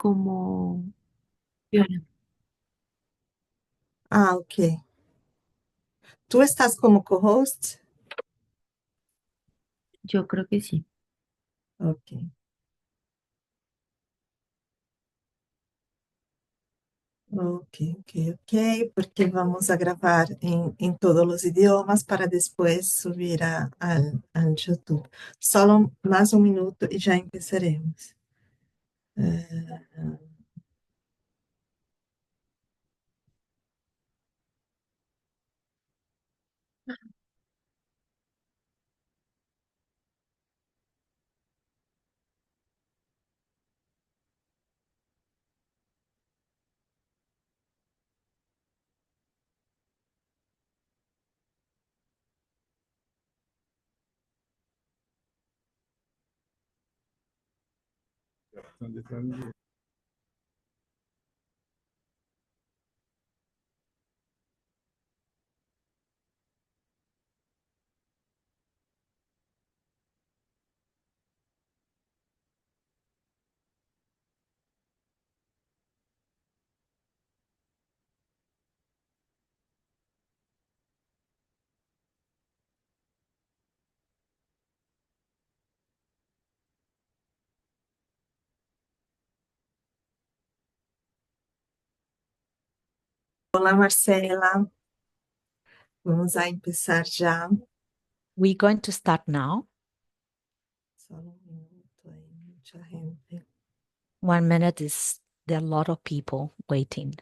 como... Ah, ok. ¿Tú estás como co-host? Yo creo que sí. Ok. Ok, ok, ok, porque vamos a grabar en todos los idiomas para después subir al YouTube. Solo más un minuto y ya empezaremos. Eh, Olá, Marcela. Vamos a empezar ya. We're going to start now. Solo un minuto, hay mucha gente. 1 minute is there are a lot of people waiting.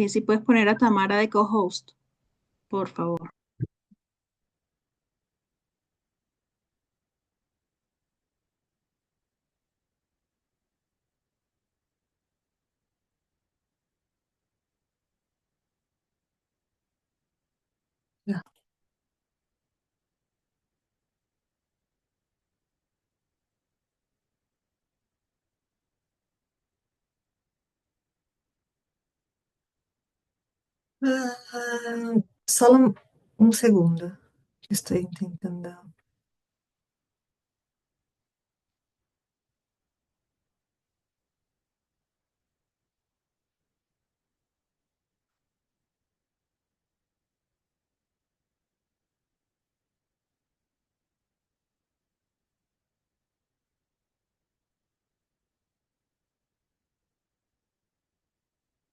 Si puedes poner a Tamara de co-host, por favor. Ya. Solo un segundo. Estoy intentando.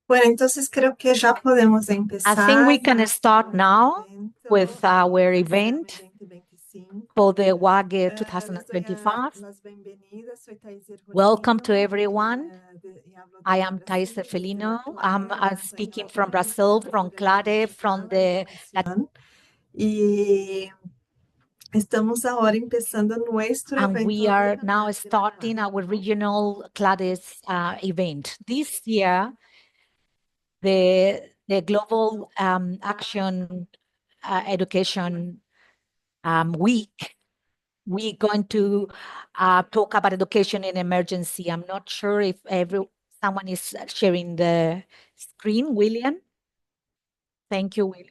Bueno, entonces creo que ya podemos I empezar. think we can start now Evento, with our event 2025. for the WAG Les doy 2025. las bienvenidas. Soy Thais Welcome to Ervolino, everyone. y hablo I desde am Thais Brasil, desde Felino. la I'm speaking from Brazil, from CLADE, from the Y estamos ahora empezando nuestro and evento we are now regional de la starting CLADE. our regional CLADE's event. This year, the Global Action Education Week, we're going to talk about education in emergency. I'm not sure if someone is sharing the screen. William? Thank you, William.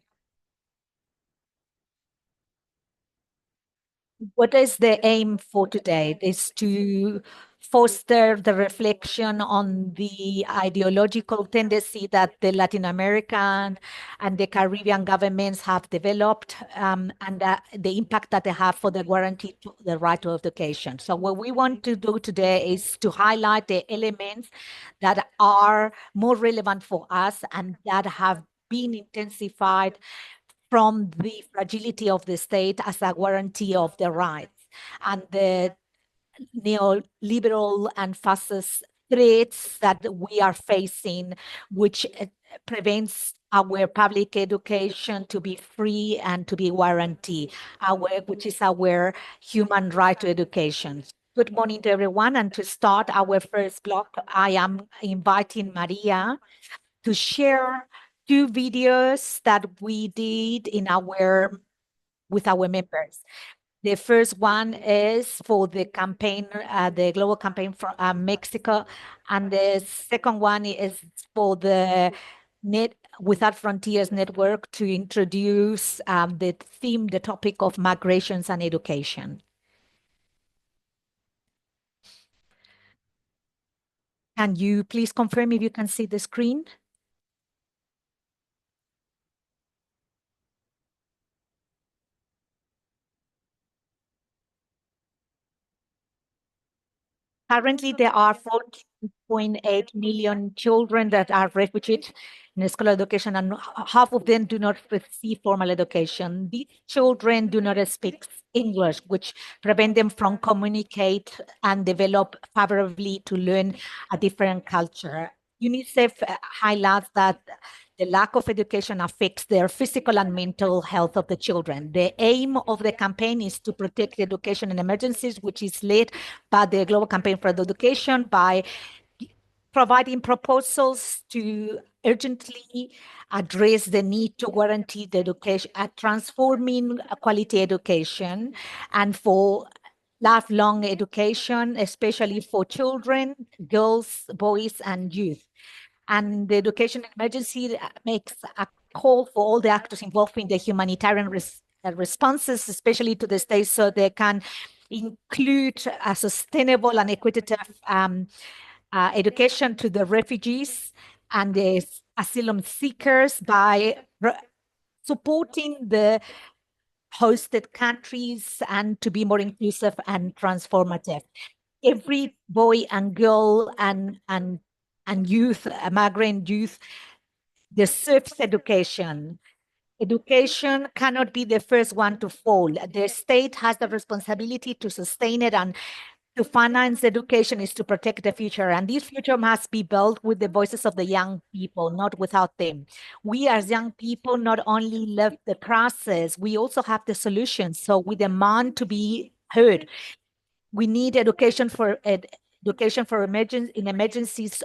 What is the aim for today? Is to foster the reflection on the ideological tendency that the Latin American and the Caribbean governments have developed, and the impact that they have for the guarantee to the right to education. So what we want to do today is to highlight the elements that are more relevant for us and that have been intensified from the fragility of the state as a guarantee of the rights and the neoliberal and fascist threats that we are facing, which prevents our public education to be free and to be guaranteed, which is our human right to education. Good morning to everyone. And to start our first block, I am inviting Maria to share 2 videos that we did in our with our members. The first one is for the campaign, the global campaign for Mexico, and the second one is for the Without Frontiers network to introduce the topic of migrations and education. Can you please confirm if you can see the screen? Currently, there are 14.8 million children that are refugees in school education, and half of them do not receive formal education. These children do not speak English, which prevent them from communicate and develop favorably to learn a different culture. UNICEF highlights that the lack of education affects their physical and mental health of the children. The aim of the campaign is to protect education in emergencies, which is led by the Global Campaign for Education by providing proposals to urgently address the need to guarantee the education, transforming quality education, and for lifelong education, especially for children, girls, boys, and youth. And the education emergency makes a call for all the actors involved in the humanitarian responses, especially to the states, so they can include a sustainable and equitable education to the refugees and the asylum seekers by supporting the hosted countries and to be more inclusive and transformative. Every boy and girl and youth, migrant youth, deserves education. Education cannot be the first one to fall. The state has the responsibility to sustain it, and to finance education is to protect the future. And this future must be built with the voices of the young people, not without them. We as young people not only live the process, we also have the solutions. So we demand to be heard. We need education for emergencies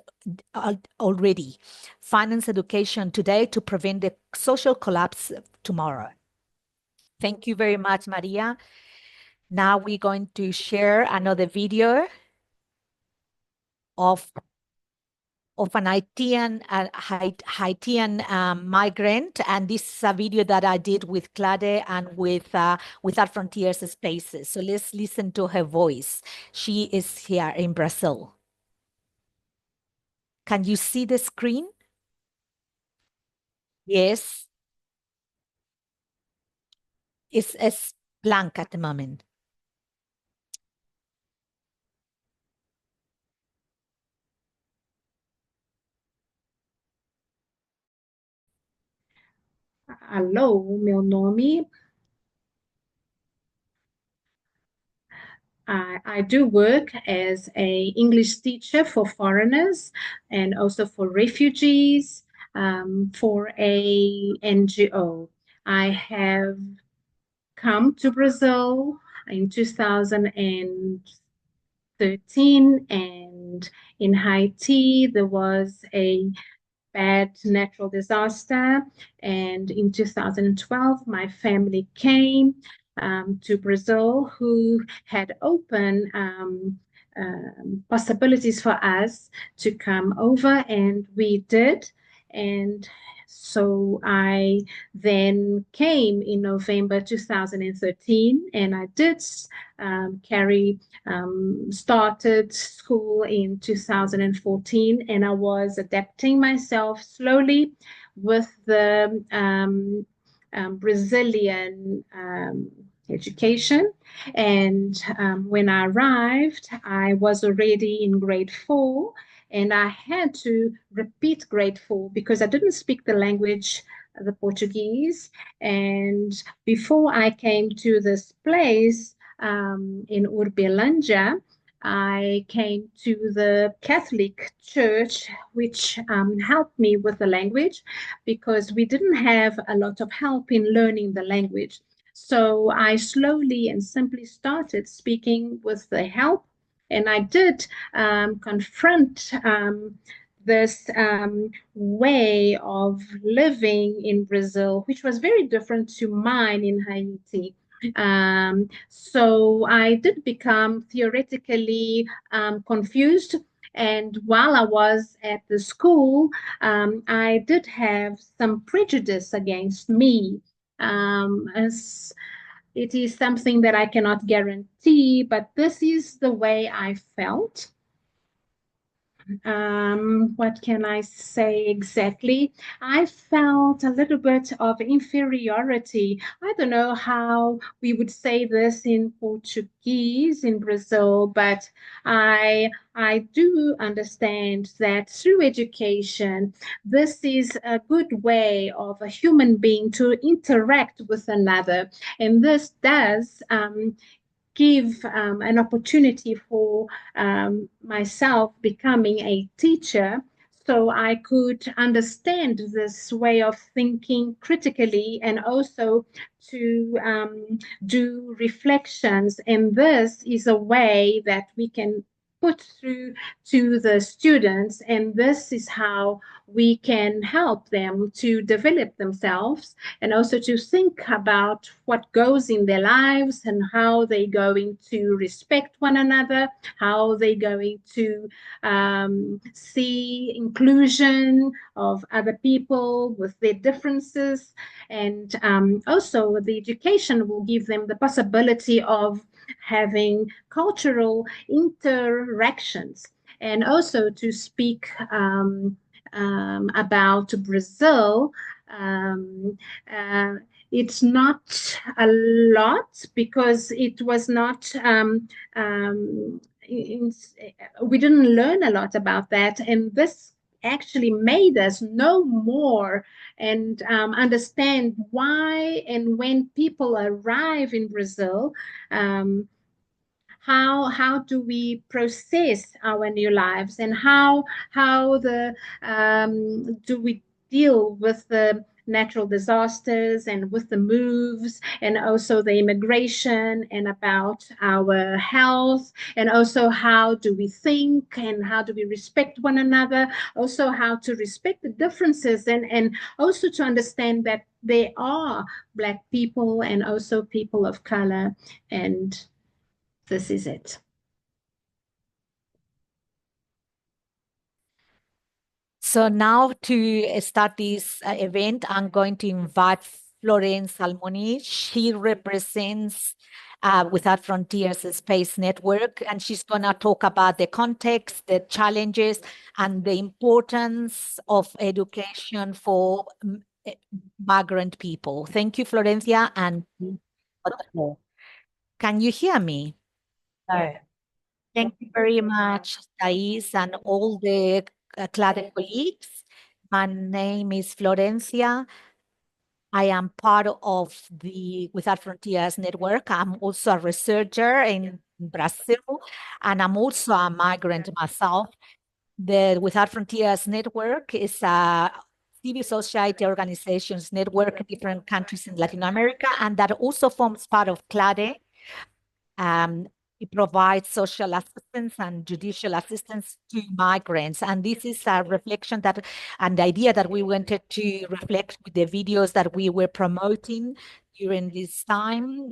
already. Finance education today to prevent the social collapse tomorrow. Thank you very much, Maria. Now we're going to share another video of an Haitian migrant, and this is a video that I did with CLADE and with Without Frontiers Spaces. So let's listen to her voice. She is here in Brazil. Can you see the screen? Yes. It's blank at the moment. Alô, meu nome. I do work as a English teacher for foreigners and also for refugees for a NGO. I have come to Brazil in 2013, and in Haiti there was a bad natural disaster, and in 2012 my family came to Brazil, who had opened possibilities for us to come over, and we did. And so I then came in November 2013, and I did started school in 2014, and I was adapting myself slowly with the Brazilian education. And when I arrived, I was already in grade 4, and I had to repeat grade 4 because I didn't speak the language, the Portuguese. And before I came to this place in Urbelândia, I came to the Catholic Church, which helped me with the language because we didn't have a lot of help in learning the language. So I slowly and simply started speaking with the help, and I did confront this way of living in Brazil, which was very different to mine in Haiti. So I did become theoretically confused. And while I was at the school, I did have some prejudice against me. As it is something that I cannot guarantee, but this is the way I felt. What can I say exactly? I felt a little bit of inferiority. I don't know how we would say this in Portuguese in Brazil, but I do understand that through education, this is a good way of a human being to interact with another, and this does give an opportunity for myself becoming a teacher so I could understand this way of thinking critically and also to do reflections. And this is a way that we can put through to the students. And this is how we can help them to develop themselves and also to think about what goes in their lives and how they're going to respect one another, how they're going to see inclusion of other people with their differences. And also, the education will give them the possibility of having cultural interactions and also to speak about Brazil. Um, uh, it's not a lot because it was not, we didn't learn a lot about that. And this actually made us know more and understand why and when people arrive in Brazil, um, how do we process our new lives and how the do we deal with the natural disasters and with the moves and also the immigration and about our health and also how do we think and how do we respect one another, also how to respect the differences and also to understand that there are Black people and also people of color, and this is it. So now to start this event, I'm going to invite Florence Salmoni. She represents Without Frontiers Space Network, and she's going to talk about the context, the challenges, and the importance of education for migrant people. Thank you, Florencia, and can you hear me? No. Thank you very much, Thais, and all the CLADE colleagues. My name is Florencia. I am part of the Without Frontiers network. I'm also a researcher in Brazil, and I'm also a migrant myself. The Without Frontiers network is a civil society organizations network in different countries in Latin America, and that also forms part of CLADE. It provides social assistance and judicial assistance to migrants. And this is a reflection that, and the idea that we wanted to reflect with the videos that we were promoting during this time,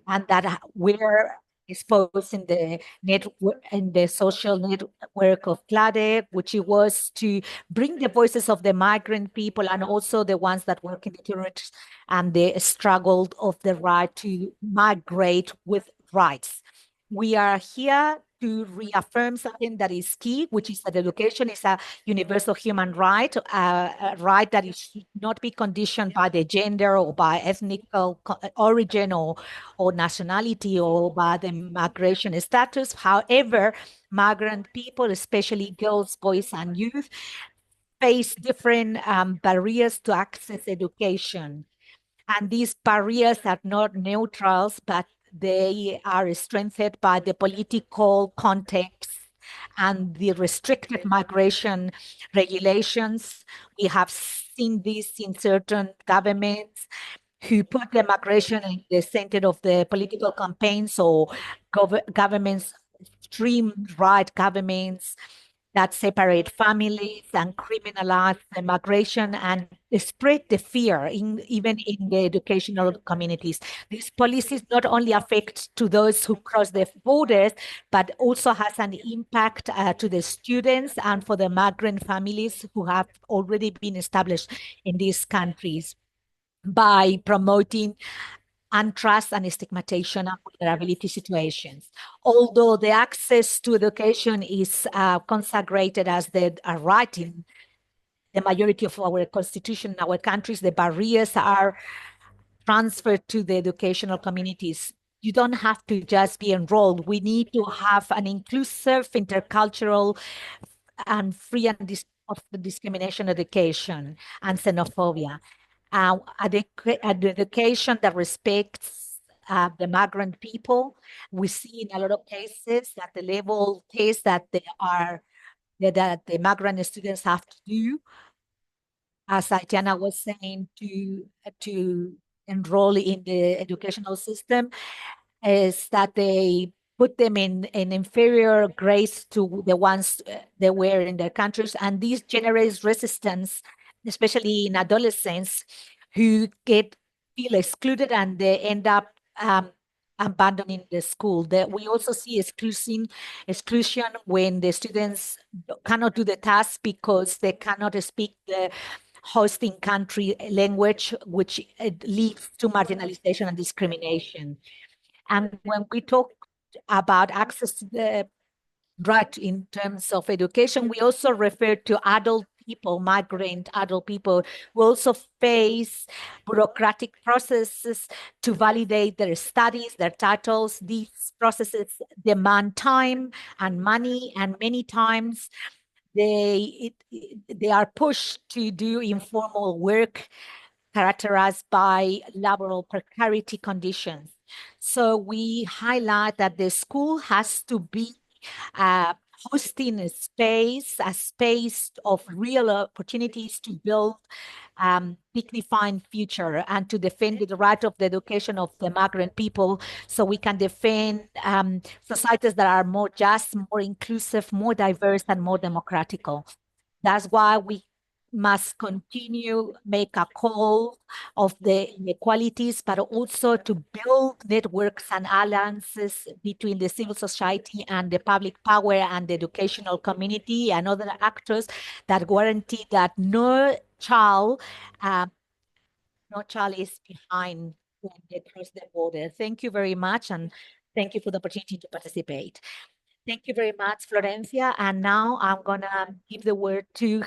and that we're exposed in the network, in the social network of CLADE, which it was to bring the voices of the migrant people and also the ones that work in the territories and the struggle of the right to migrate with rights. We are here to reaffirm something that is key, which is that education is a universal human right, a right that it should not be conditioned by the gender or by ethnic origin or nationality or by the migration status. However, migrant people, especially girls, boys, and youth, face different barriers to access education. And these barriers are not neutrals, but they are strengthened by the political context and the restricted migration regulations. We have seen this in certain governments who put the migration in the center of the political campaigns, or governments, extreme right governments that separate families and criminalize the migration and spread the fear even in the educational communities. These policies not only affect to those who cross the borders, but also has an impact to the students and for the migrant families who have already been established in these countries by promoting untrust and stigmatization and vulnerability situations. Although the access to education is consecrated as a right in the majority of our constitution in our countries, the barriers are transferred to the educational communities. You don't have to just be enrolled. We need to have an inclusive, intercultural, and free and of the discrimination education and xenophobia. An education that respects the migrant people. We see in a lot of cases that the level tests that that the migrant students have to do, as Tatiana was saying, to enroll in the educational system, is that they put them in inferior grades to the ones they were in their countries. And this generates resistance, especially in adolescents who feel excluded and they end up abandoning the school. We also see exclusion when the students cannot do the task because they cannot speak the hosting country language, which leads to marginalization and discrimination. And when we talk about access to the right in terms of education, we also refer to adult people, migrant adult people, who also face bureaucratic processes to validate their studies, their titles. These processes demand time and money, and many times they are pushed to do informal work characterized by laboral precarity conditions. So we highlight that the school has to be hosting a space of real opportunities to build dignified future and to defend the right of the education of the migrant people, so we can defend societies that are more just, more inclusive, more diverse, and more democratical. That's why we must continue make a call of the inequalities, but also to build networks and alliances between the civil society and the public power and the educational community and other actors that guarantee that no child is behind when they cross the border. Thank you very much, and thank you for the opportunity to participate. Thank you very much, Florencia. And now I'm gonna give the floor to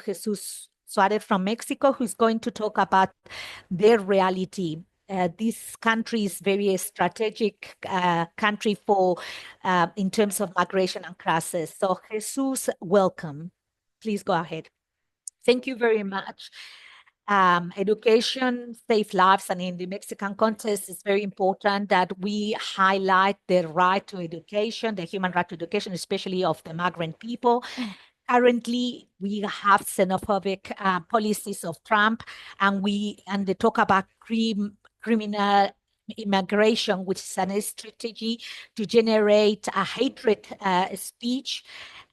Jesus Suarez from Mexico, who's going to talk about their reality. This country is very strategic country for in terms of migration and crisis. So Jesus, welcome. Please go ahead. Thank you very much. Education saves lives, and in the Mexican context, it's very important that we highlight the right to education, the human right to education, especially of the migrant people. Currently, we have xenophobic policies of Trump, and they talk about criminal immigration, which is a strategy to generate a hatred speech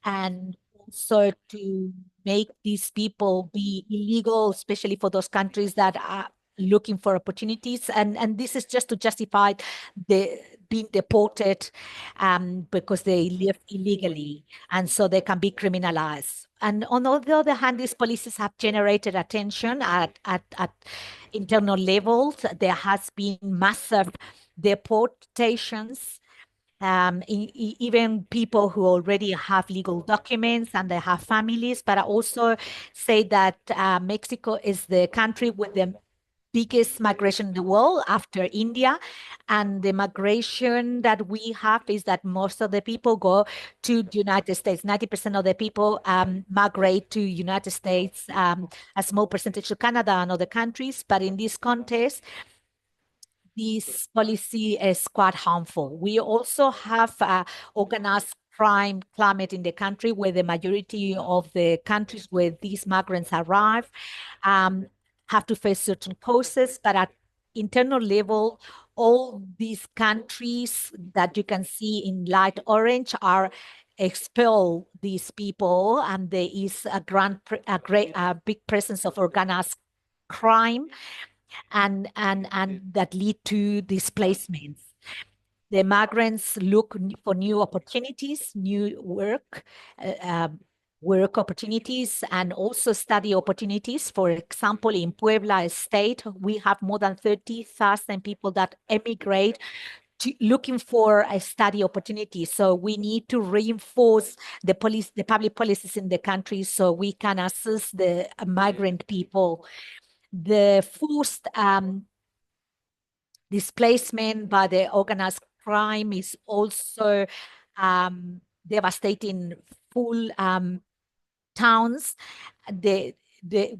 and also to make these people be illegal, especially for those countries that are looking for opportunities. And this is just to justify being deported because they live illegally, and so they can be criminalized. And on the other hand, these policies have generated attention at internal levels. There has been massive deportations, even people who already have legal documents and they have families. But I also say that Mexico is the country with the biggest migration in the world after India. And the migration that we have is that most of the people go to the United States. 90% of the people migrate to United States, a small percentage to Canada and other countries. But in this context, this policy is quite harmful. We also have organized crime climate in the country, where the majority of the countries where these migrants arrive have to face certain causes, but at internal level, all these countries that you can see in light orange are expel these people, and there is a big presence of organized crime, and that lead to displacements. The migrants look for new opportunities, new work opportunities, and also study opportunities. For example, in Puebla State, we have more than 30,000 people that emigrate looking for a study opportunity. So we need to reinforce the public policies in the country so we can assist the migrant people. The forced displacement by the organized crime is also devastating full towns. We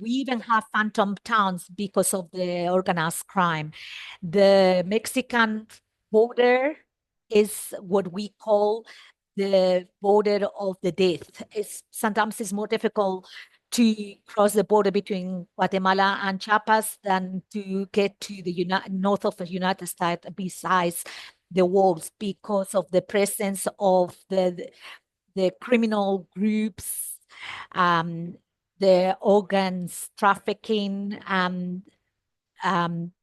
even have phantom towns because of the organized crime. The Mexican border is what we call the border of the death. Sometimes it's more difficult to cross the border between Guatemala and Chiapas than to get to the north of the United States besides the walls, because of the presence of the criminal groups, the organs trafficking, and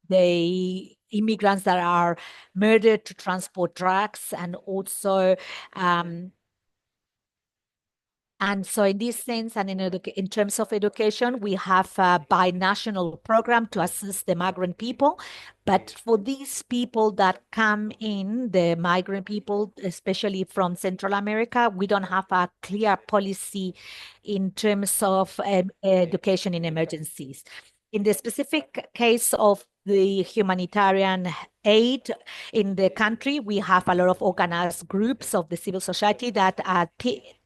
the immigrants that are murdered to transport drugs, and also and so in this sense, and in terms of education, we have a binational program to assist the migrant people. But for these people that come in, the migrant people, especially from Central America, we don't have a clear policy in terms of education in emergencies. In the specific case of the humanitarian aid in the country, we have a lot of organized groups of the civil society that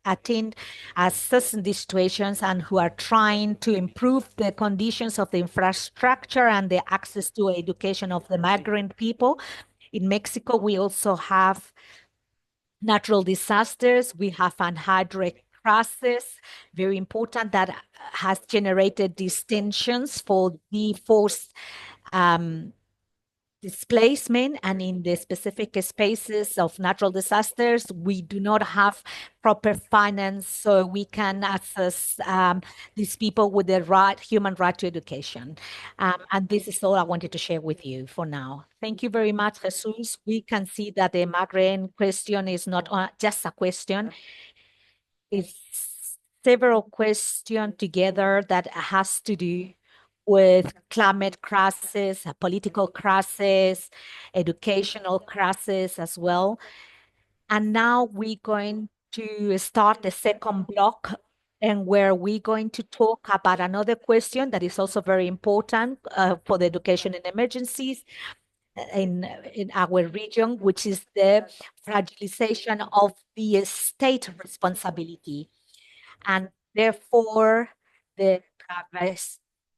attend assess these situations and who are trying to improve the conditions of the infrastructure and the access to education of the migrant people. In Mexico, we also have natural disasters. We have anhydrous crisis, very important, that has generated these tensions for the forced displacement. And in the specific spaces of natural disasters, we do not have proper finance, so we can access these people with the human right to education. And this is all I wanted to share with you for now. Thank you very much, Jesus. We can see that the migrant question is not just a question. It's several questions together that has to do with climate crisis, a political crisis, educational crisis as well. And now we're going to start the second block, and where we're going to talk about another question that is also very important for the education in emergencies in our region, which is the fragilization of the state responsibility. And therefore, the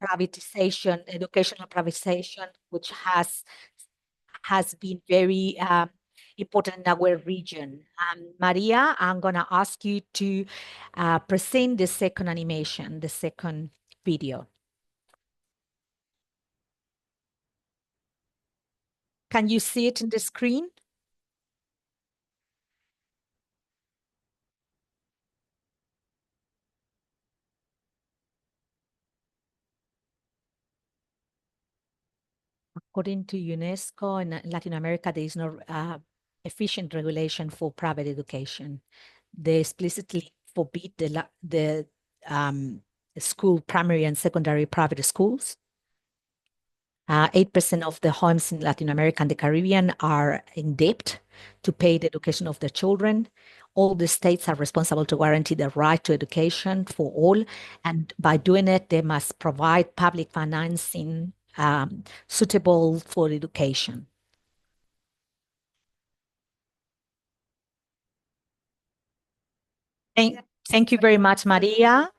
privatization, educational privatization, which has been very important in our region. Maria, I'm going to ask you to present the second animation, the second video. Can you see it in the screen? According to UNESCO, in Latin America, there is no efficient regulation for private education. They explicitly forbid the school, primary and secondary private schools. 8% of the homes in Latin America and the Caribbean are in debt to pay the education of their children. All the states are responsible to guarantee the right to education for all. And by doing it, they must provide public financing suitable for education. Thank you very much, Maria.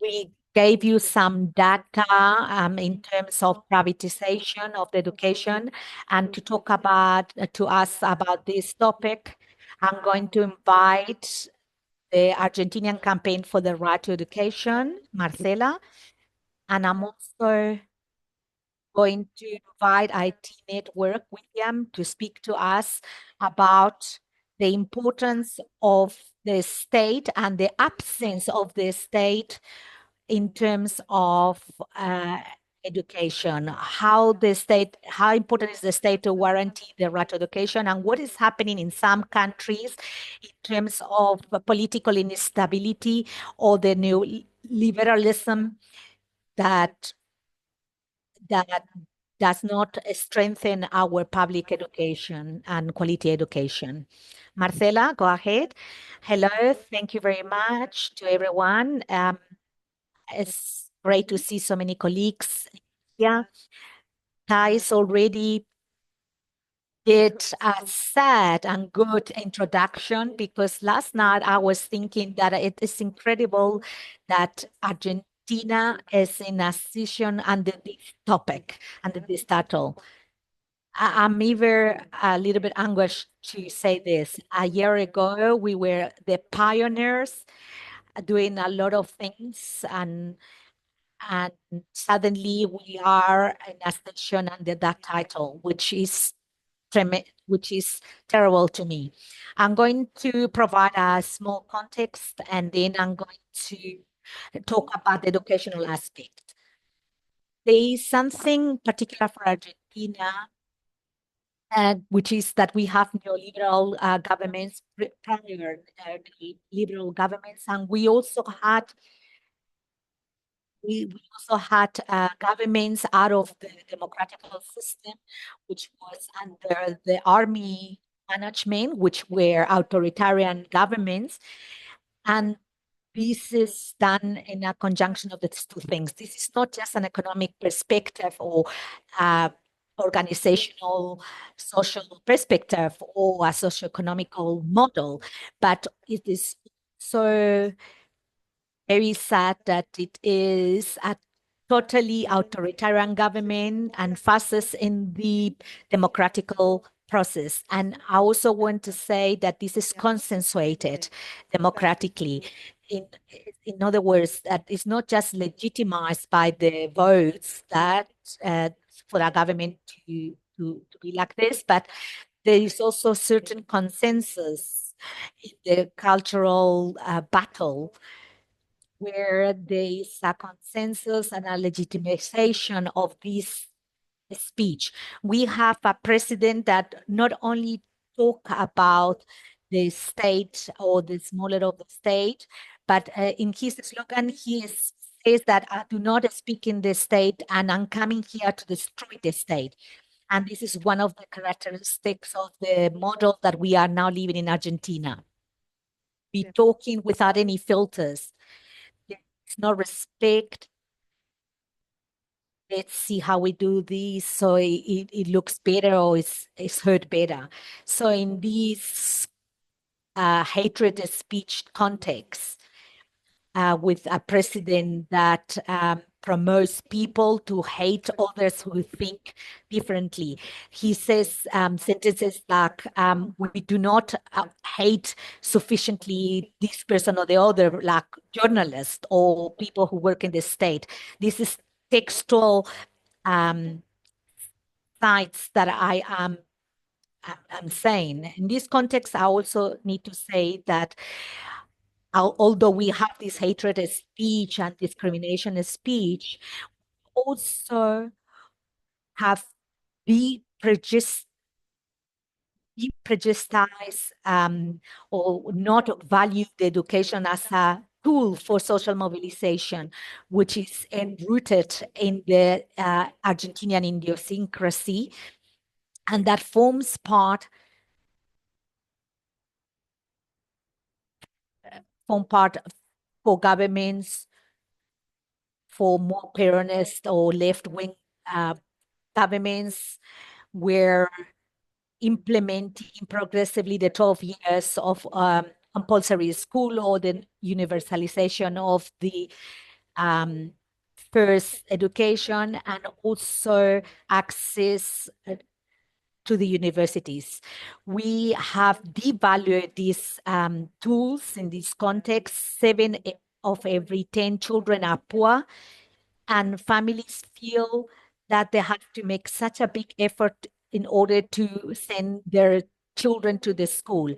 We gave you some data in terms of privatization of the education, and to talk to us about this topic, I'm going to invite the Argentinian Campaign for the Right to Education, Marcela, and I'm also going to invite IT Network, William, to speak to us about the importance of the state and the absence of the state in terms of education, how important is the state to guarantee the right to education, and what is happening in some countries in terms of political instability or the neoliberalism that does not strengthen our public education and quality education. Marcela, go ahead. Hello, thank you very much to everyone. It's great to see so many colleagues here. Thais already did a sad and good introduction, because last night I was thinking that it is incredible that Argentina is in a session under this topic, under this title. I'm even a little bit anguished to say this. A year ago, we were the pioneers doing a lot of things, and suddenly we are in a station under that title, which is terrible to me. I'm going to provide a small context, and then I'm going to talk about the educational aspect. There is something particular for Argentina, which is that we have neoliberal governments, prior liberal governments, and we also had governments out of the democratic system, which was under the army management, which were authoritarian governments. And this is done in a conjunction of these two things. This is not just an economic perspective or organizational, social perspective or a socio-economical model, but it is so very sad that it is a totally authoritarian government and fascist in the democratical process. And I also want to say that this is consensuated democratically. In other words, that it's not just legitimized by the votes that for a government to be like this, but there is also certain consensus in the cultural battle, where there is a consensus and a legitimization of this speech. We have a president that not only talk about the state or the smaller of the state, but in his slogan, says that I do not speak in the state and I'm coming here to destroy the state. And this is one of the characteristics of the model that we are now living in Argentina. Be talking without any filters. There's no respect. Let's see how we do this so it looks better or it's heard better. So in this hatred speech context, with a president that promotes people to hate others who think differently. He says sentences like, we do not hate sufficiently this person or the other, like journalists or people who work in the state. This is textual sites that I'm saying. In this context, I also need to say that although we have this hatred speech and discrimination speech, also have be prejudiced or not value the education as a tool for social mobilization, which is enrooted in the Argentinian idiosyncrasy, and that forms part for governments, for more Peronist or left-wing governments, were implementing progressively the 12 years of compulsory school or the universalization of the first education, and also access to the universities. We have devalued these tools in this context. 7 of every 10 children are poor, and families feel that they have to make such a big effort in order to send their children to the school.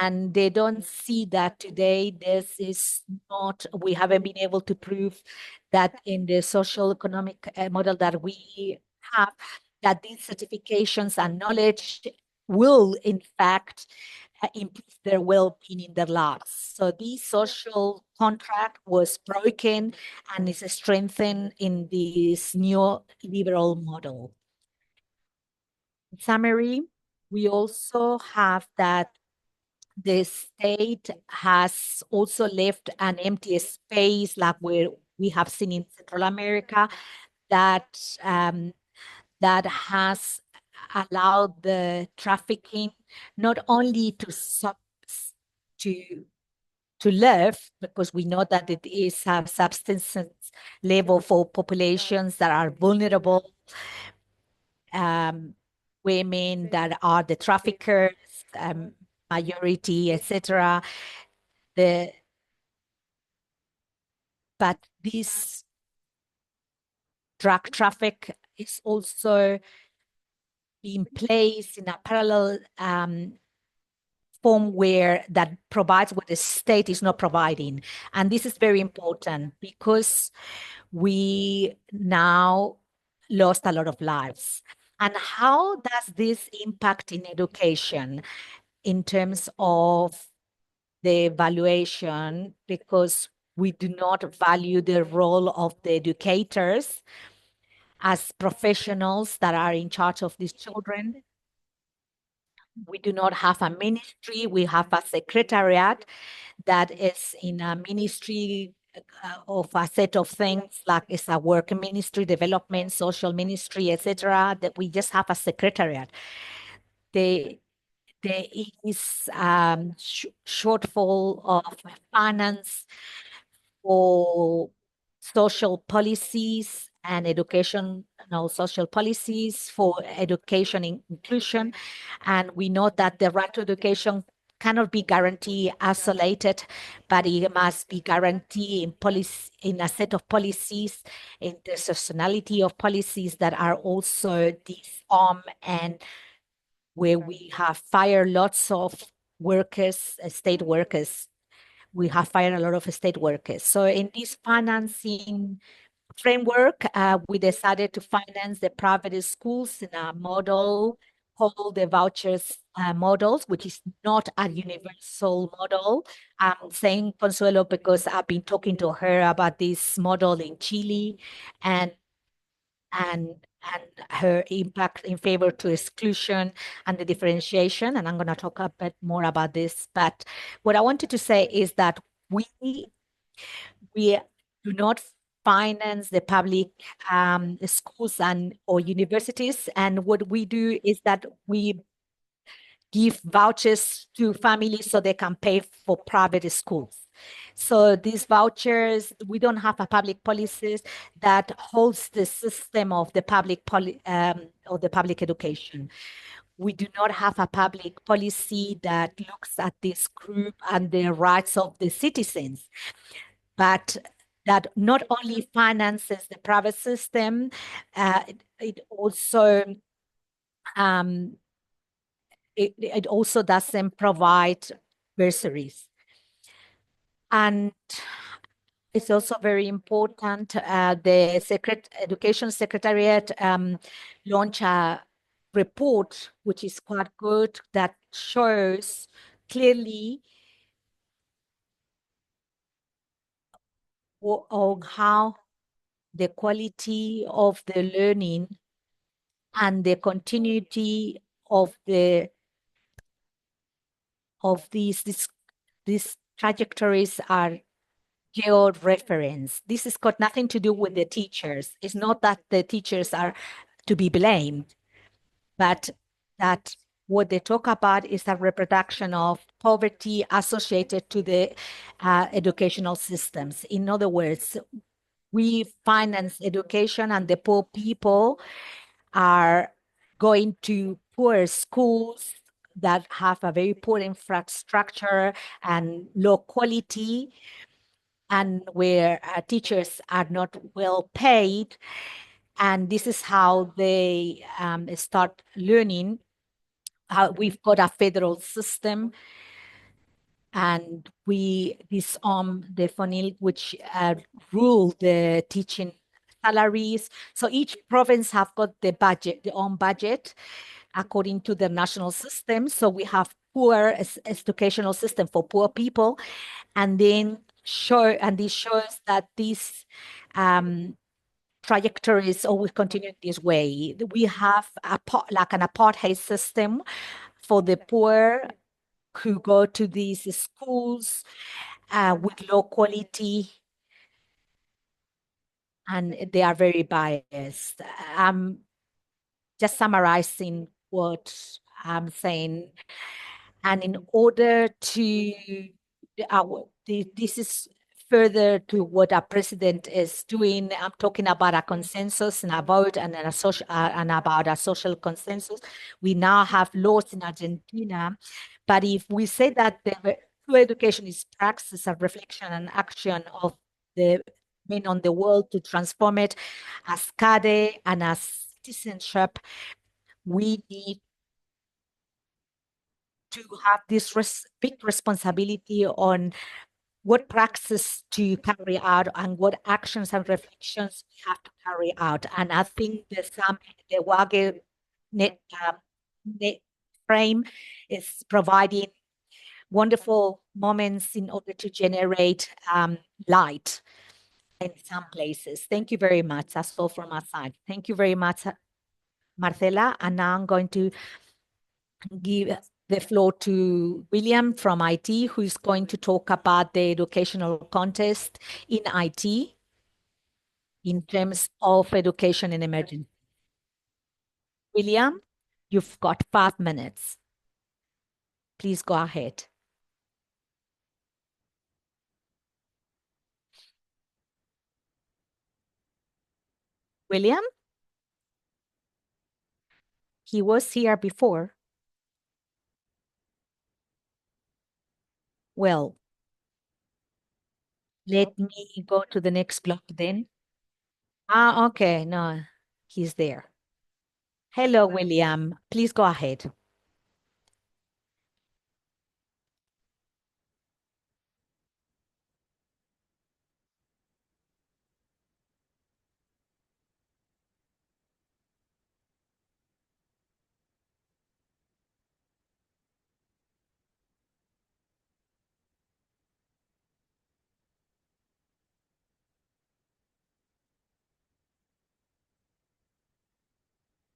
And they don't see that today. This is not, we haven't been able to prove that in the social economic model that we have, that these certifications and knowledge will in fact improve their well-being in their lives. So this social contract was broken and is strengthened in this neoliberal model. In summary, we also have that the state has also left an empty space, like where we have seen in Central America, that that has allowed the trafficking not only to to live, because we know that it is a subsistence level for populations that are vulnerable, women that are the traffickers, majority, etc. But this drug traffic is also being placed in a parallel form where that provides what the state is not providing. And this is very important because we now lost a lot of lives. And how does this impact in education in terms of the evaluation? Because we do not value the role of the educators as professionals that are in charge of these children. We do not have a ministry. We have a secretariat that is in a ministry of a set of things, like it's a work ministry, development, social ministry, etc. That we just have a secretariat. There is shortfall of finance for social policies and educational social policies for education inclusion. And we know that the right to education cannot be guaranteed isolated, but it must be guaranteed in policy, in a set of policies, in the seasonality of policies that are also disarm and where we have fired lots of workers, state workers. We have fired a lot of state workers. So in this financing framework, we decided to finance the private schools in a model called the vouchers models, which is not a universal model. I'm saying Consuelo because I've been talking to her about this model in Chile and her impact in favor to exclusion and the differentiation. And I'm going to talk a bit more about this. But what I wanted to say is that we do not finance the public schools and or universities. And what we do is that we give vouchers to families so they can pay for private schools. So these vouchers, we don't have a public policies that holds the system of the public education. We do not have a public policy that looks at this group and the rights of the citizens, but that not only finances the private system, it also it also doesn't provide bursaries. And it's also very important, the Education Secretariat launched a report, which is quite good, that shows clearly on how the quality of the learning and the continuity of these trajectories are geo-referenced. This has got nothing to do with the teachers. It's not that the teachers are to be blamed, but that what they talk about is a reproduction of poverty associated to the educational systems. In other words, we finance education and the poor people are going to poor schools that have a very poor infrastructure and low quality, and where teachers are not well paid. And this is how they start learning we've got a federal system, and we disarm the FONIL, which rule the teaching salaries. So each province have got their own budget according to the national system. So we have poor educational system for poor people, and then this shows that this trajectory is always continuing this way. We have like an apartheid system for the poor who go to these schools with low quality, and they are very biased. Just summarizing what I'm saying, and in order to, this is further to what our president is doing. I'm talking about a consensus and a vote and about a social consensus. We now have laws in Argentina, but if we say that the true education is praxis and reflection and action of the men on the world to transform it as CLADE and as citizenship, we need to have this big responsibility on what practice to carry out and what actions and reflections we have to carry out. And I think the WAGE net frame is providing wonderful moments in order to generate light in some places. Thank you very much. That's all from my side. Thank you very much, Marcela. And now I'm going to give the floor to William from IT, who is going to talk about the educational contest in IT in terms of education in emergency. William, you've got 5 minutes. Please go ahead. William? He was here before. Well, let me go to the next block then. Okay, no, he's there. Hello, William. Please go ahead.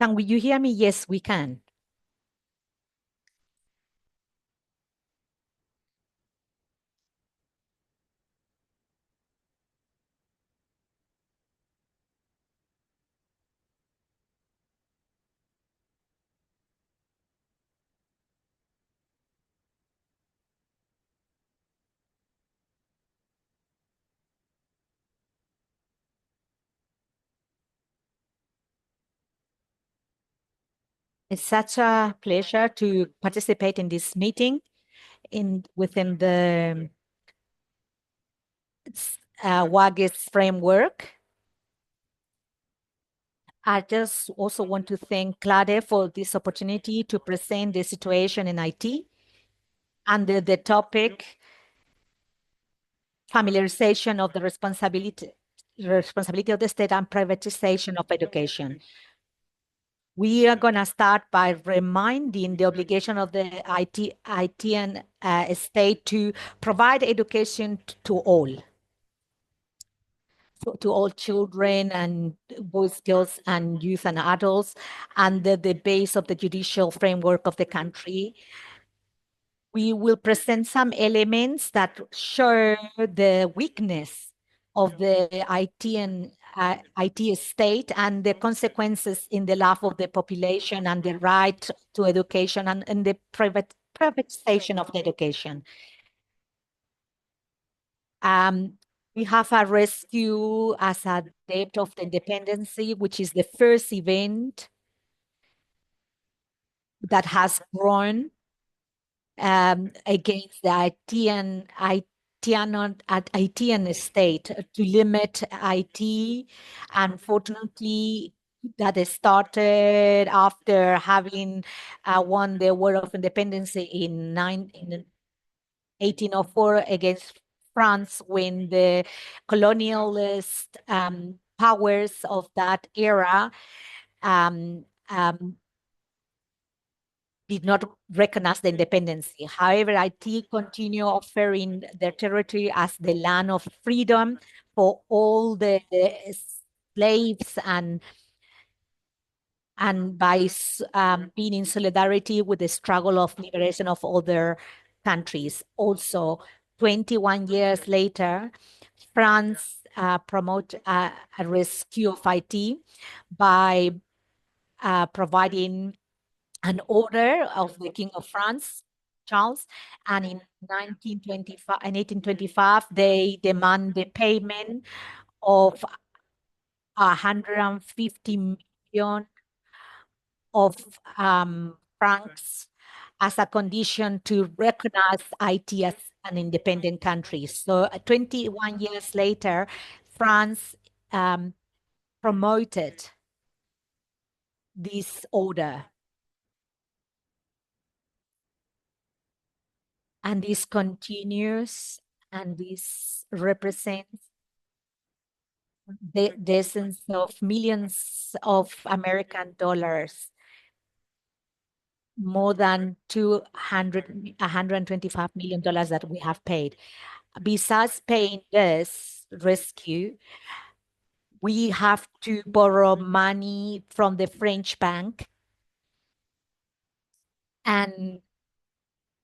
Can you hear me? Yes, we can. It's such a pleasure to participate in this meeting within the WAGE's framework. I just also want to thank CLADE for this opportunity to present the situation in IT under the topic familiarization of the responsibility of the state and privatization of education. We are going to start by reminding the obligation of the IT and state to provide education to all. To all children and boys, girls, and youth and adults under the base of the judicial framework of the country. We will present some elements that show the weakness of the IT and IT state and the consequences in the life of the population and the right to education and the privatization of the education. We have a rescue as a date of the independence, which is the first event that has grown against the Haitian state to limit IT. Unfortunately, that started after having won the War of Independence in 1804 against France, when the colonialist powers of that era um, um, did not recognize the independence. However, IT continue offering their territory as the land of freedom for all the slaves, and by being in solidarity with the struggle of liberation of other countries. Also, 21 years later, France promote a rescue of IT by providing an order of the King of France, Charles, and in 1825, they demand the payment of 150 million of francs as a condition to recognize IT as an independent country. So 21 years later, France promoted this order. And this continues, and this represents the essence of millions of American dollars, more than $125 million that we have paid. Besides paying this rescue, we have to borrow money from the French bank and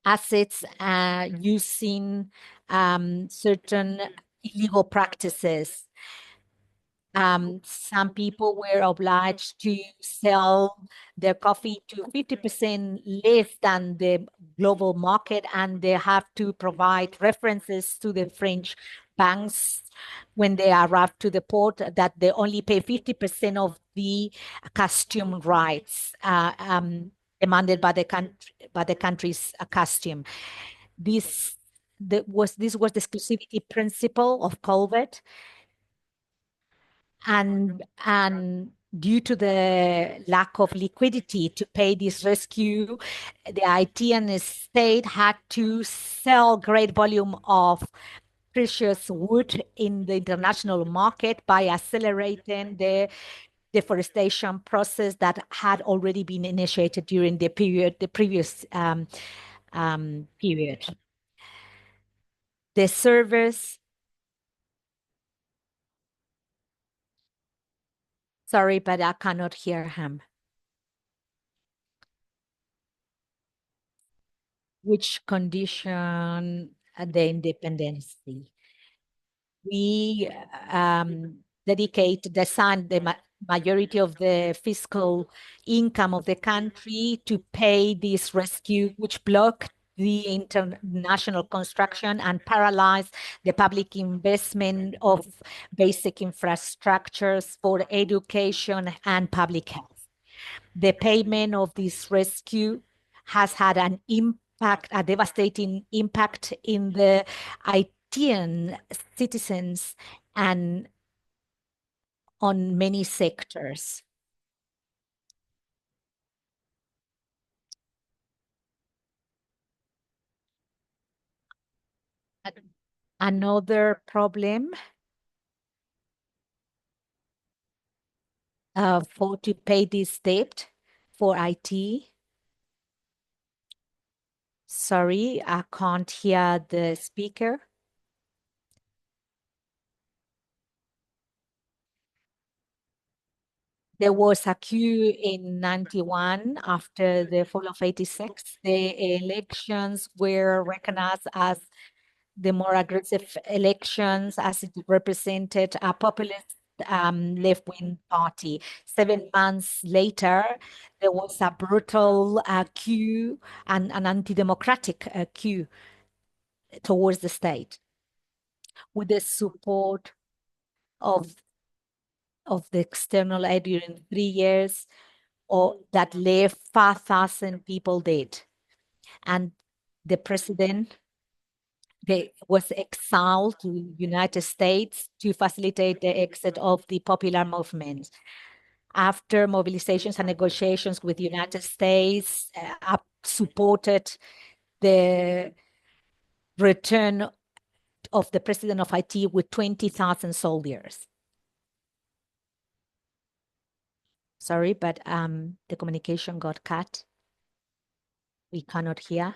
assets using certain illegal practices. Some people were obliged to sell their coffee to 50% less than the global market, and they have to provide references to the French banks when they arrive to the port that they only pay 50% of the custom rights demanded by the country's custom. This was the exclusivity principle of COVID. And due to the lack of liquidity to pay this rescue, the Haitian state had to sell great volume of precious wood in the international market by accelerating the deforestation process that had already been initiated during the previous period. The service. Sorry, but I cannot hear him. Which condition the independence? We dedicate the majority of the fiscal income of the country to pay this rescue, which blocked the international construction and paralyzed the public investment of basic infrastructures for education and public health. The payment of this rescue has had an impact, a devastating impact in the Haitian citizens and on many sectors. Another problem for to pay this debt for IT. Sorry, I can't hear the speaker. There was a coup in 91 after the fall of 86. The elections were recognized as the more aggressive elections, as it represented a populist left-wing party. 7 months later, there was a brutal coup and an anti-democratic coup towards the state, with the support of the external aid during 3 years, or that left 5,000 people dead. And the president was exiled to United States to facilitate the exit of the popular movement. after mobilizations and negotiations with the United States, supported the return of the president of Haiti with 20,000 soldiers. Sorry, but the communication got cut. We cannot hear.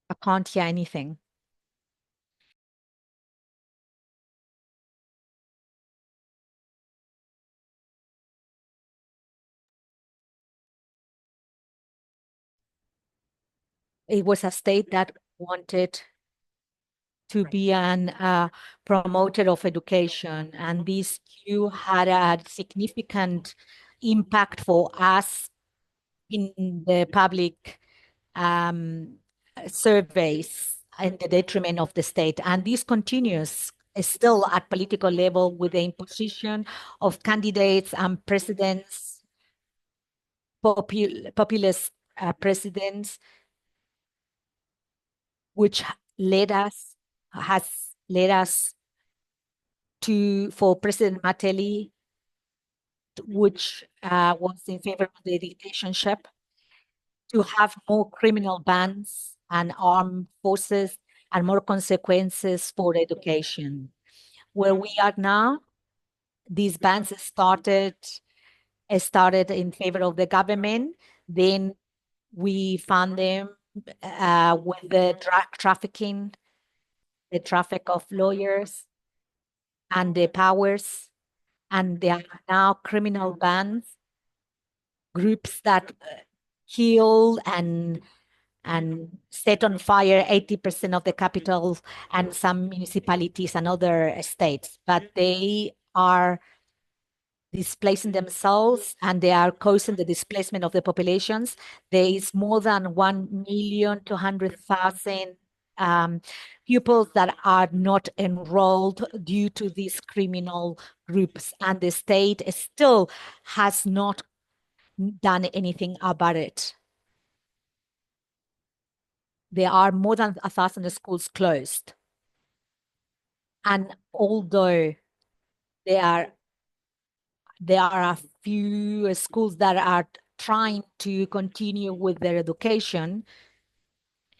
I can't hear anything. It was a state that wanted to be an promoter of education, and this queue had a significant impact for us in the public surveys in the detriment of the state. And this continues still at political level with the imposition of candidates and presidents, populist presidents, which has led us for President Mateli, which was in favor of the dictatorship, to have more criminal bans and armed forces and more consequences for education. Where we are now, these bans started in favor of the government. Then we found them with the drug trafficking, the traffic of lawyers and the powers, and there are now criminal bans, groups that kill and set on fire 80% of the capital and some municipalities and other states, but they are displacing themselves and they are causing the displacement of the populations. There is more than 1,200,000 pupils that are not enrolled due to these criminal groups, and the state still has not done anything about it. There are more than 1,000 schools closed. And although there are a few schools that are trying to continue with their education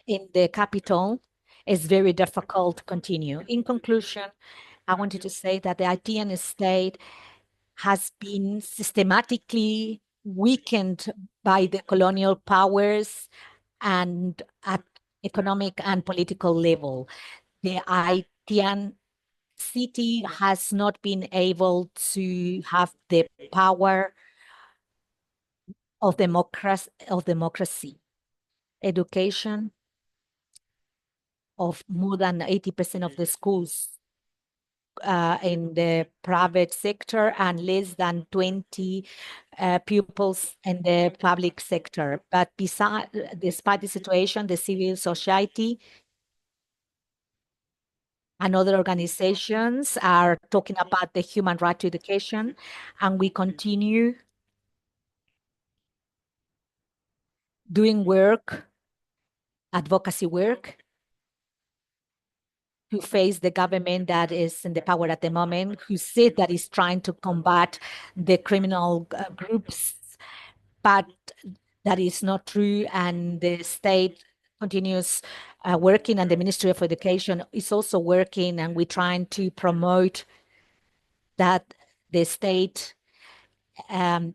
in the capital, it's very difficult to continue. In conclusion, I wanted to say that the Haitian state has been systematically weakened by the colonial powers and at economic and political level. The Haitian city has not been able to have the power of democracy. Education of more than 80% of the schools in the private sector and less than 20 pupils in the public sector. But despite the situation, the civil society and other organizations are talking about the human right to education, and we continue doing work, advocacy work, to face the government that is in the power at the moment, who said that is trying to combat the criminal groups, but that is not true, and the state continues working, and the Ministry of Education is also working, and we're trying to promote that the state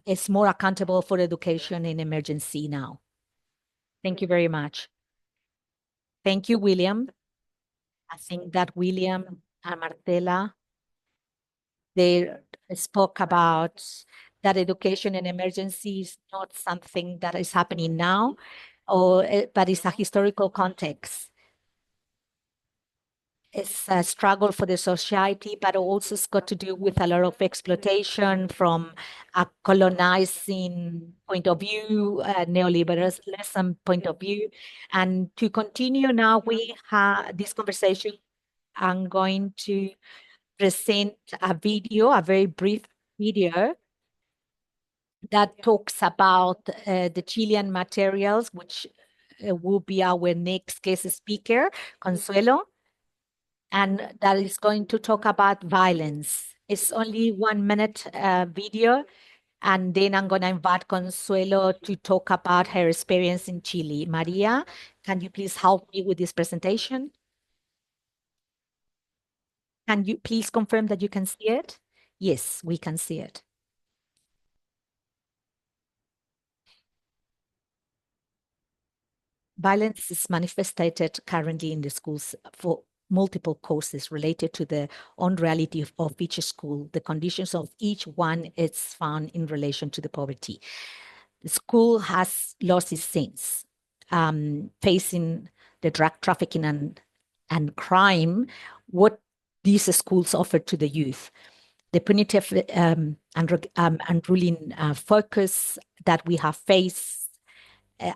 is more accountable for education in emergency now. Thank you very much. Thank you, William. I think that William and Martela, they spoke about that education in emergency is not something that is happening now, but it's a historical context. It's a struggle for the society, but also it's got to do with a lot of exploitation from a colonizing point of view, a neoliberalism point of view. And to continue now, we have this conversation. I'm going to present a video, a very brief video that talks about the Chilean materials, which will be our next guest speaker, Consuelo. and that is going to talk about violence. It's only 1 minute video, and then I'm going to invite Consuelo to talk about her experience in Chile. Maria, can you please help me with this presentation? Can you please confirm that you can see it? Yes, we can see it. Violence is manifested currently in the schools for multiple causes related to the own reality of each school. The conditions of each one is found in relation to the poverty. The school has lost its sense, facing the drug trafficking and crime, what these schools offer to the youth. The punitive and ruling focus that we have faced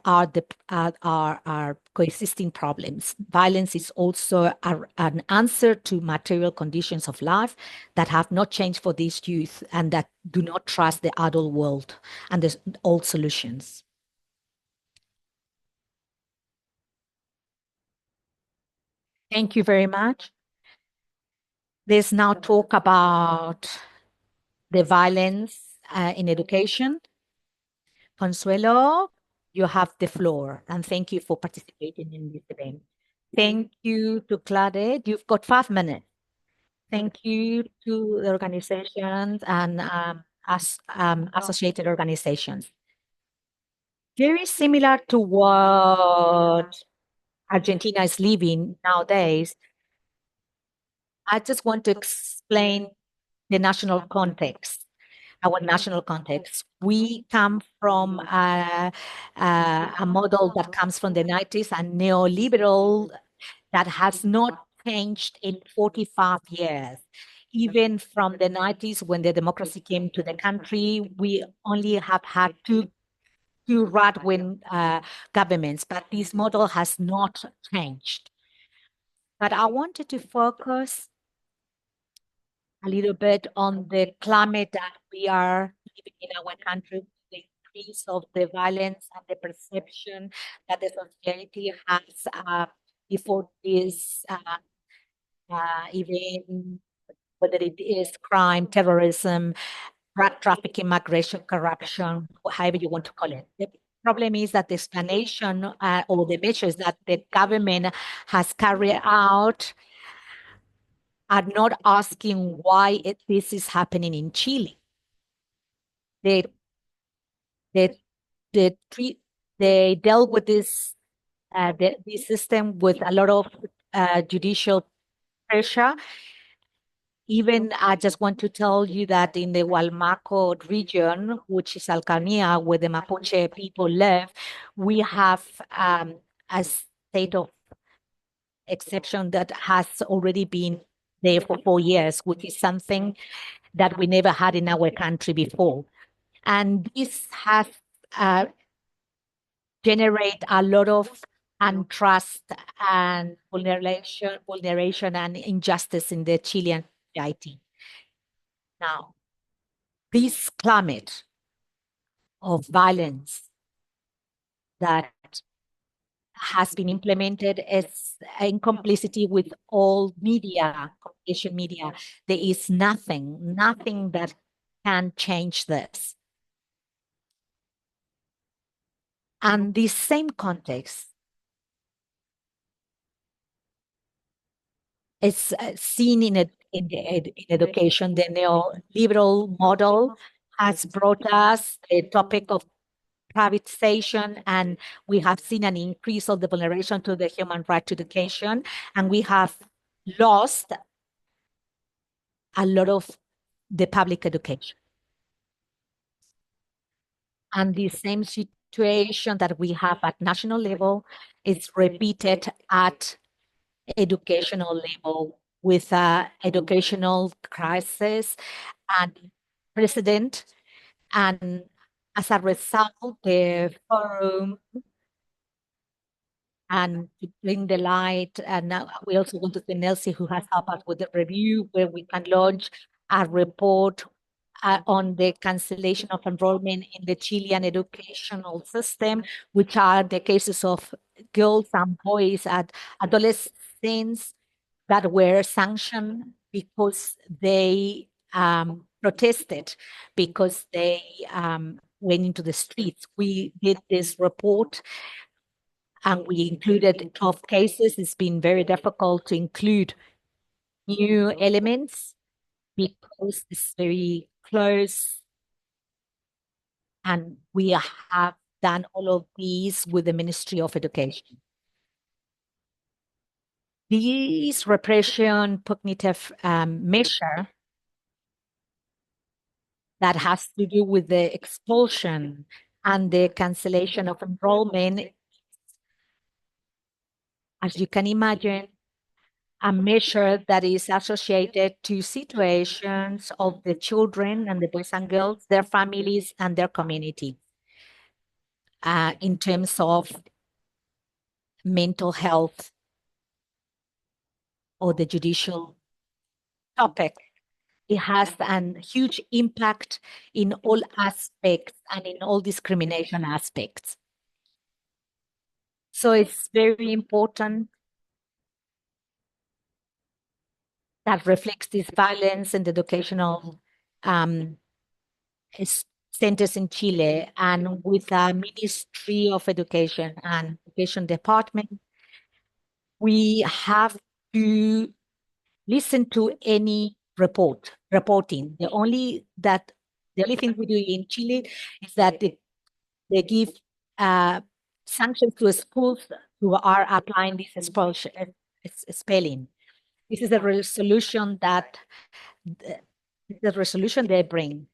are coexisting problems. Violence is also an answer to material conditions of life that have not changed for these youth and that do not trust the adult world and the old solutions. Thank you very much. Let's now talk about the violence in education. Consuelo, you have the floor, and thank you for participating in this event. Thank you to CLADE. You've got 5 minutes. Thank you to the organizations and associated organizations. Very similar to what Argentina is living nowadays, I just want to explain the national context, our national context. We come from a model that comes from the 90s, a neoliberal that has not changed in 45 years. Even from the 90s, when the democracy came to the country, we only have had two right-wing governments, but this model has not changed. But I wanted to focus a little bit on the climate that we are living in our country, the increase of the violence and the perception that the society has before this event, whether it is crime, terrorism, drug trafficking, migration, corruption, however you want to call it. The problem is that the explanation or the measures that the government has carried out are not asking why this is happening in Chile. They dealt with this system with a lot of judicial pressure. Even I just want to tell you that in the Hualmaco region, which is Alcania, where the Mapuche people live, we have a state of exception that has already been there for 4 years, which is something that we never had in our country before. And this has generated a lot of untrust and vulneration and injustice in the Chilean society. Now, this climate of violence that has been implemented is in complicity with all media, communication media. There is nothing that can change this. And this same context is seen in education. The neoliberal model has brought us a topic of privatization, and we have seen an increase of the vulneration to the human right to education, and we have lost a lot of the public education. And the same situation that we have at national level is repeated at educational level with educational crisis and precedent. And as a result, the forum and to bring the light, and we also want to thank Nelsie, who has helped us with the review, where we can launch a report on the cancellation of enrollment in the Chilean educational system, which are the cases of girls and boys at adolescents that were sanctioned because they protested, because they went into the streets. We did this report and we included 12 cases. It's been very difficult to include new elements because it's very close. And we have done all of these with the Ministry of Education. These repression punitive measure that has to do with the expulsion and the cancellation of enrollment, as you can imagine, a measure that is associated to situations of the children and the boys and girls, their families, and their community in terms of mental health or the judicial topic. It has a huge impact in all aspects and in all discrimination aspects. So it's very important that reflects this violence in the educational centers in Chile, and with the Ministry of Education and Education Department, we have to listen to any reporting. The only thing we do in Chile is that they give sanctions to schools who are applying this spelling. This is the resolution they bring.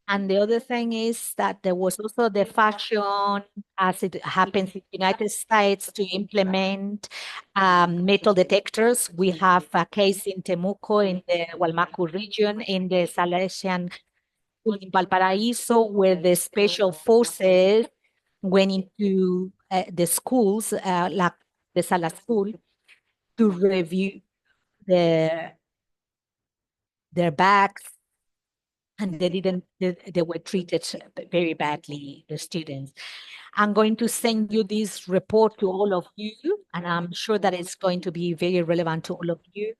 And the other thing is that there was also the fashion, as it happens in the United States, to implement metal detectors. We have a case in Temuco, in the Hualmaco region, in the Salesian school in Valparaiso, where the special forces went into the schools, like the Sala school, to review their bags, and they were treated very badly, the students. I'm going to send you this report to all of you, and I'm sure that it's going to be very relevant to all of you,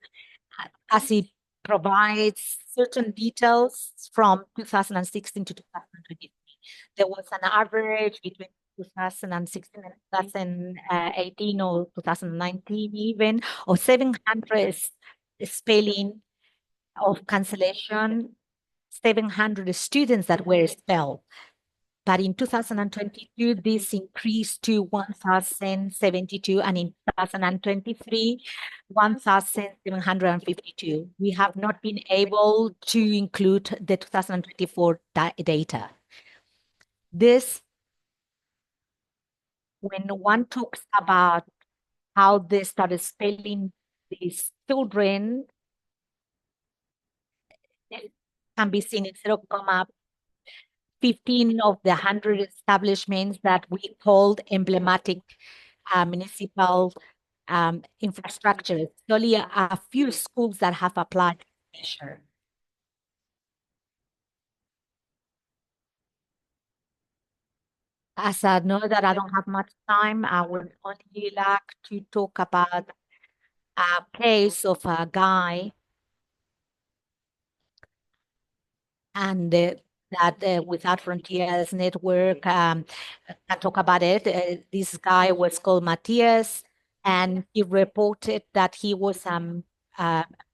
as it provides certain details from 2016 to 2023. There was an average between 2016 and 2018 or 2019 even, or 700 spelling of cancellation, 700 students that were expelled. But in 2022, this increased to 1,072, and in 2023, 1,752. We have not been able to include the 2024 data. This, when one talks about how they started spelling these children, it can be seen in 0.15 of the 100 establishments that we called emblematic municipal infrastructure. It's only a few schools that have applied this measure. As I know that I don't have much time, I would only like to talk about a case of a guy and that Without Frontiers Network can talk about it. This guy was called Matthias, and he reported that he was a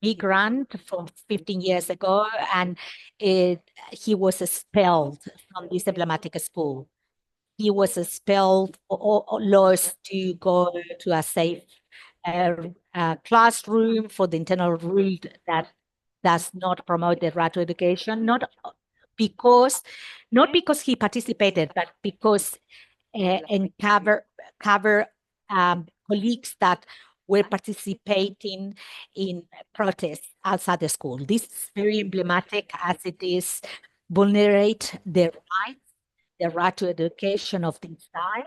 migrant from 15 years ago, and he was expelled from this emblematic school. He was expelled or lost to go to a safe classroom for the internal rule that does not promote the right to education, not because he participated, but because and cover colleagues that were participating in protests outside the school. This is very emblematic, as it is vulnerate the right to education of this guy,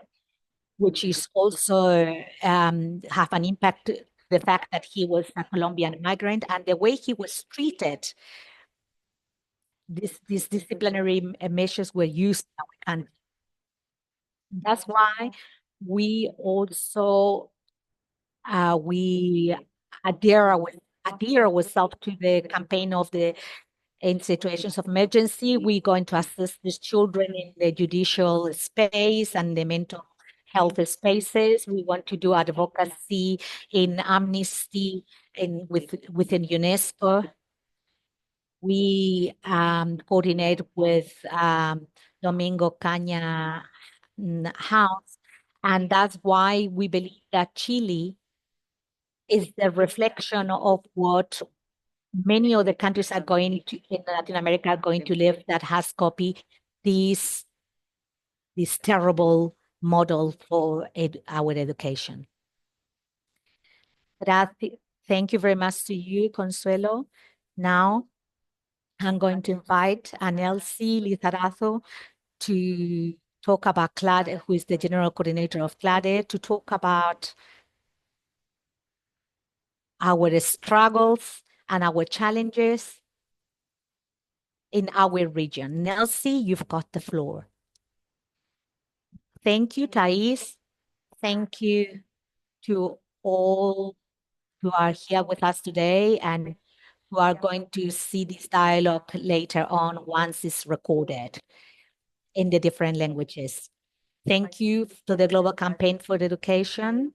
which is also have an impact, the fact that he was a Colombian migrant and the way he was treated. These disciplinary measures were used in our country. That's why we also we adhere ourselves to the campaign of the in situations of emergency. We're going to assist these children in the judicial space and the mental health spaces. We want to do advocacy in Amnesty within UNESCO. We coordinate with Domingo Caña House, and that's why we believe that Chile is the reflection of what many other countries are going to in Latin America are going to live that has copied this terrible model for our education. Thank you very much to you, Consuelo. Now, I'm going to invite Anelsi Lizarazo to talk about CLADE, who is the general coordinator of CLADE, to talk about our struggles and our challenges in our region. Nelsie, you've got the floor. Thank you, Thais. Thank you to all who are here with us today and who are going to see this dialogue later on once it's recorded in the different languages. Thank you to the Global Campaign for Education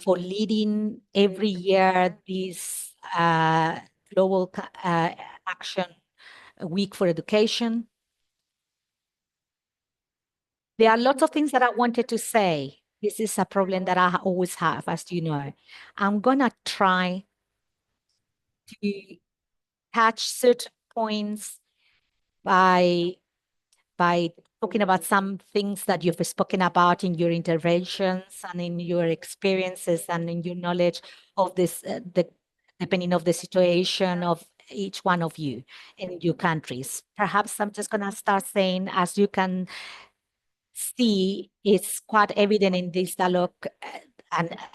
for leading every year this Global Action Week for Education. There are lots of things that I wanted to say. This is a problem that I always have, as you know. I'm gonna try to touch certain points by talking about some things that you've spoken about in your interventions and in your experiences and in your knowledge of this, depending of the situation of each one of you in your countries. Perhaps I'm just gonna start saying, as you can see, it's quite evident in this dialogue,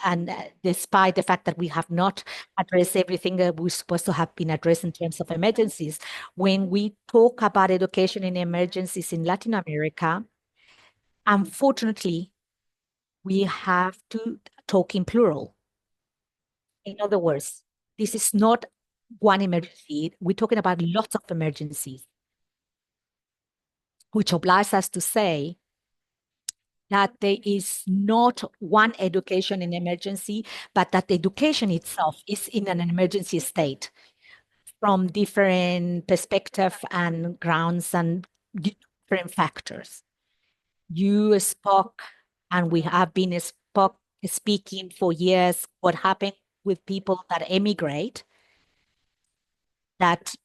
and despite the fact that we have not addressed everything that we're supposed to have been addressed in terms of emergencies, when we talk about education in emergencies in Latin America, unfortunately, we have to talk in plural. In other words, this is not one emergency. We're talking about lots of emergencies, which obliges us to say that there is not one education in emergency, but that the education itself is in an emergency state from different perspectives and grounds and different factors. You spoke, and we have been speaking for years, what happened with people that emigrate, that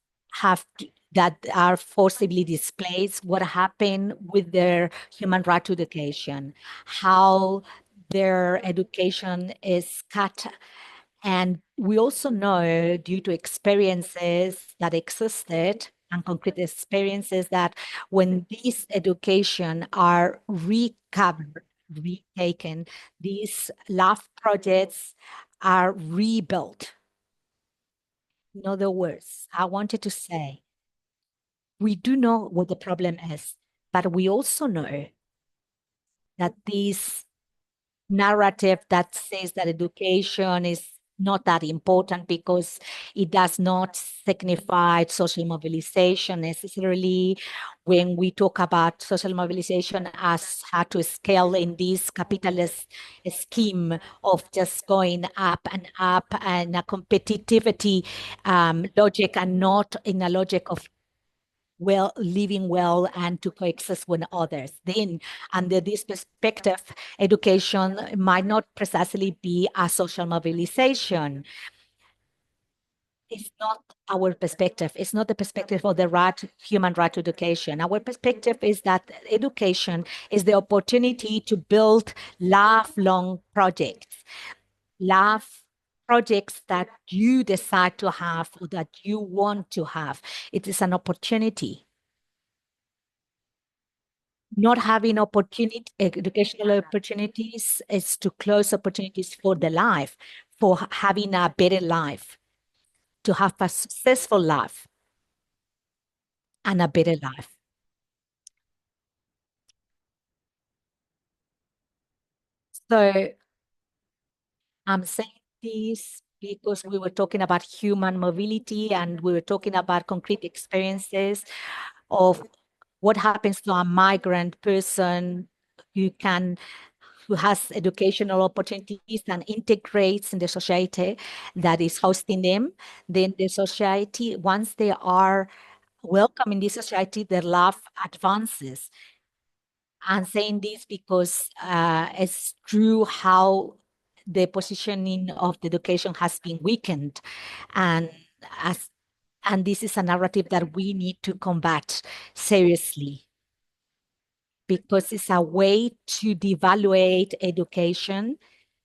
are forcibly displaced, what happened with their human right to education, how their education is cut. And we also know, due to experiences that existed and concrete experiences, that when these education are recovered, retaken, these love projects are rebuilt. In other words, I wanted to say, we do know what the problem is, but we also know that this narrative that says that education is not that important because it does not signify social mobilization necessarily. When we talk about social mobilization as how to scale in this capitalist scheme of just going up and a competitivity logic, and not in a logic of living well and to coexist with others. Then, under this perspective, education might not precisely be a social mobilization. It's not our perspective. It's not the perspective of the human right to education. Our perspective is that education is the opportunity to build lifelong projects, projects that you decide to have or that you want to have. It is an opportunity. Not having educational opportunities is to close opportunities for the life, for having a better life, to have a successful life and a better life. So I'm saying this because we were talking about human mobility and we were talking about concrete experiences of what happens to a migrant person who has educational opportunities and integrates in the society that is hosting them. Then the society, once they are welcome in this society, their love advances. I'm saying this because it's true how the positioning of the education has been weakened, and as and this is a narrative that we need to combat seriously because it's a way to devaluate education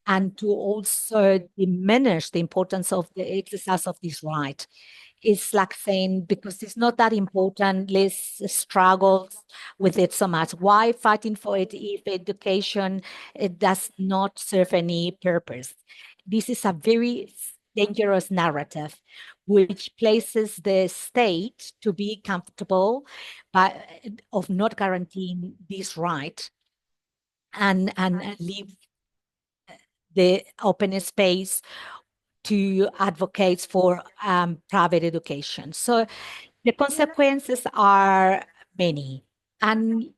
and to also diminish the importance of the exercise of this right. It's like saying, because it's not that important, let's struggle with it so much. Why fighting for it if education it does not serve any purpose? This is a very dangerous narrative, which places the state to be comfortable of not guaranteeing this right and leave the open space to advocate for private education. So the consequences are many. And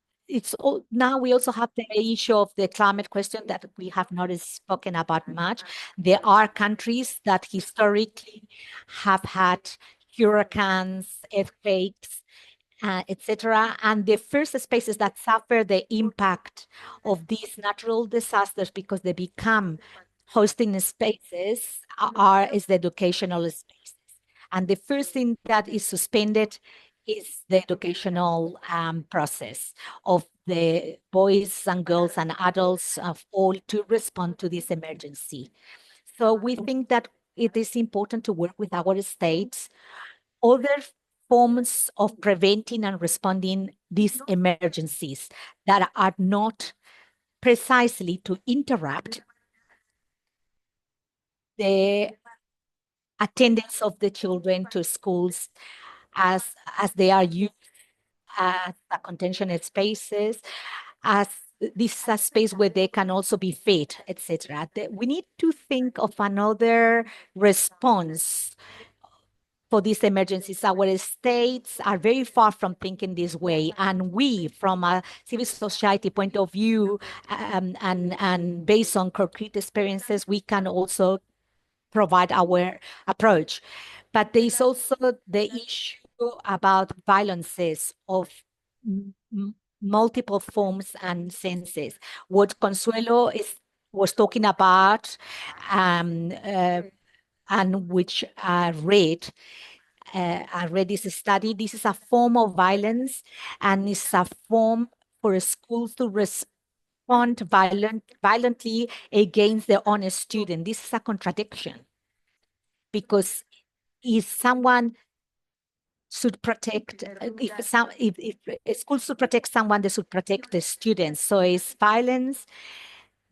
now we also have the issue of the climate question that we have not spoken about much. There are countries that historically have had hurricanes, earthquakes, etc. And the first spaces that suffer the impact of these natural disasters because they become hosting spaces is the educational spaces. And the first thing that is suspended is the educational process of the boys and girls and adults of all to respond to this emergency. So we think that it is important to work with our states, other forms of preventing and responding these emergencies that are not precisely to interrupt the attendance of the children to schools as they are used as a contention spaces, as this is a space where they can also be fed, etc. We need to think of another response for these emergencies. Our states are very far from thinking this way. And we, from a civil society point of view, and based on concrete experiences, we can also provide our approach. But there is also the issue about violences of multiple forms and senses. What Consuelo was talking about, and which I read this study. This is a form of violence, and it's a form for schools to respond violently against their own student. This is a contradiction because if someone should protect, if schools should protect someone, they should protect the students. So it's violence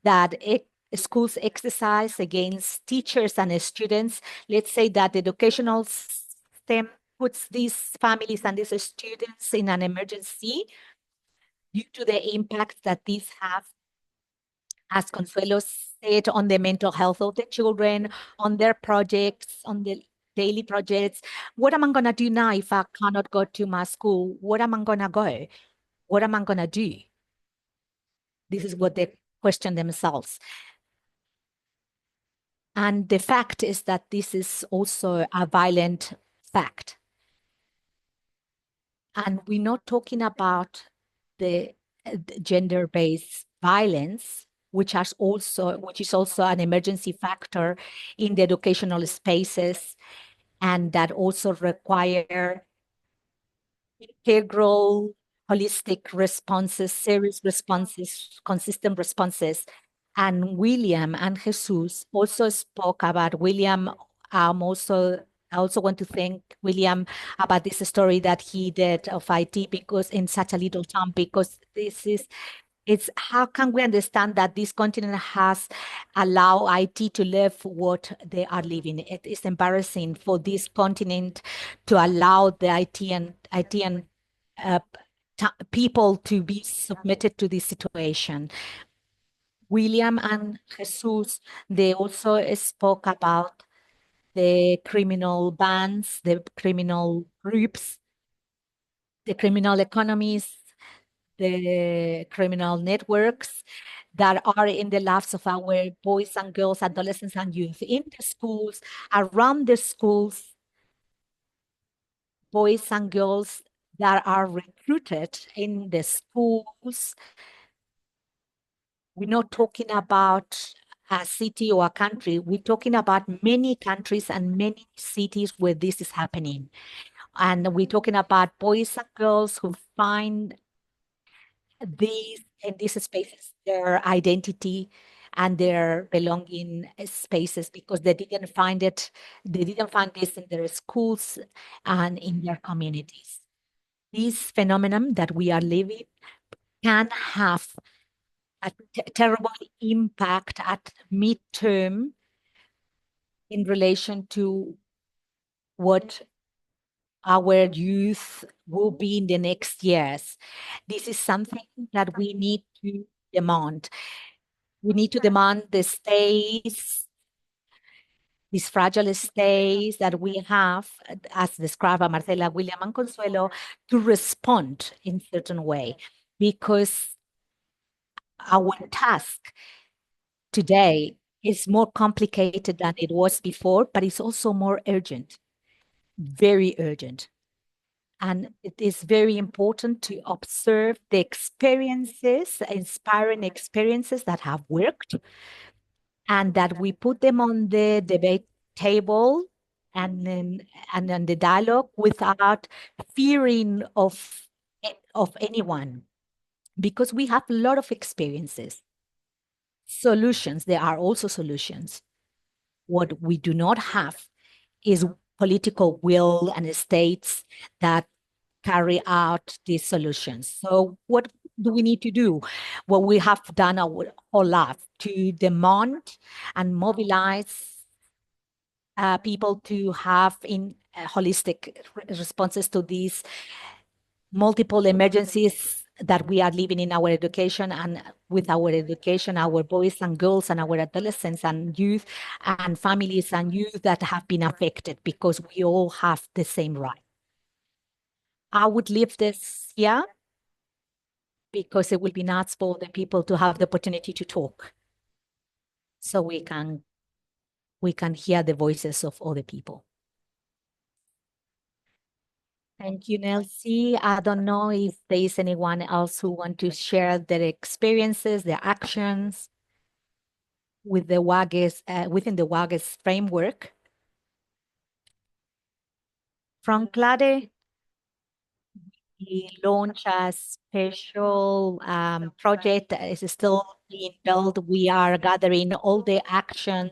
that schools exercise against teachers and students. Let's say that the educational system puts these families and these students in an emergency due to the impact that these have, as Consuelo said, on the mental health of the children, on their projects, on the daily projects. What am I going to do now if I cannot go to my school? What am I going to go? What am I going to do? This is what they question themselves. And the fact is that this is also a violent fact. And we're not talking about the gender-based violence, which is also an emergency factor in the educational spaces, and that also require integral, holistic responses, serious responses, consistent responses. And William and Jesus also spoke about William. I also want to thank William about this story that he did of IT because in such a little time, because it's how can we understand that this continent has allowed IT to live what they are living? It is embarrassing for this continent to allow the IT and uh, people to be submitted to this situation. William and Jesus, they also spoke about the criminal bands, the criminal groups, the criminal economies, the criminal networks that are in the lives of our boys and girls, adolescents and youth, in the schools, around the schools, boys and girls that are recruited in the schools. We're not talking about a city or a country. We're talking about many countries and many cities where this is happening. And we're talking about boys and girls who find these in these spaces their identity and their belonging spaces because they didn't find it, they didn't find this in their schools and in their communities. This phenomenon that we are living can have a terrible impact at midterm in relation to what our youth will be in the next years. This is something that we need to demand. We need to demand the stays, these fragile stays that we have, as described by Marcela, William, and Consuelo, to respond in certain way, because our task today is more complicated than it was before, but it's also more urgent, very urgent. And it is very important to observe the experiences, inspiring experiences that have worked, and that we put them on the debate table and then the dialogue without fearing of anyone, because we have a lot of experiences. Solutions, there are also solutions. What we do not have is political will and states that carry out these solutions. So what do we need to do? What we have done our whole life to demand and mobilize people to have in holistic responses to these multiple emergencies that we are living in our education, and with our education, our boys and girls and our adolescents and youth and families and youth that have been affected, because we all have the same right. I would leave this here because it will be nice for the people to have the opportunity to talk, so we can hear the voices of other people. Thank you, Nelsie. I don't know if there is anyone else who want to share their experiences, their actions with the WAGES, within the WAGES framework. From CLADE, we launched a special project that is still being built. We are gathering all the actions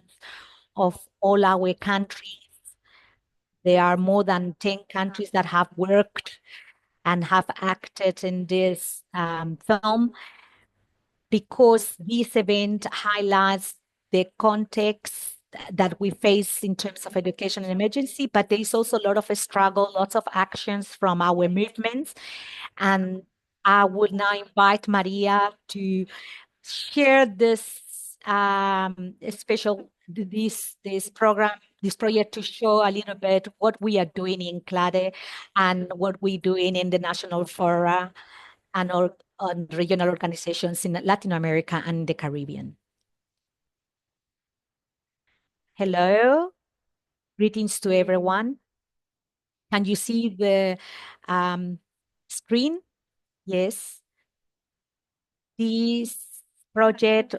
of all our countries. There are more than 10 countries that have worked and have acted in this film, because this event highlights the context that we face in terms of education and emergency, but there is also a lot of struggle, lots of actions from our movements. And I would now invite Maria to share this this program, this project, to show a little bit what we are doing in CLADE and what we're doing in the national fora and on regional organizations in Latin America and the Caribbean. Hello, greetings to everyone. Can you see the screen? Yes. This project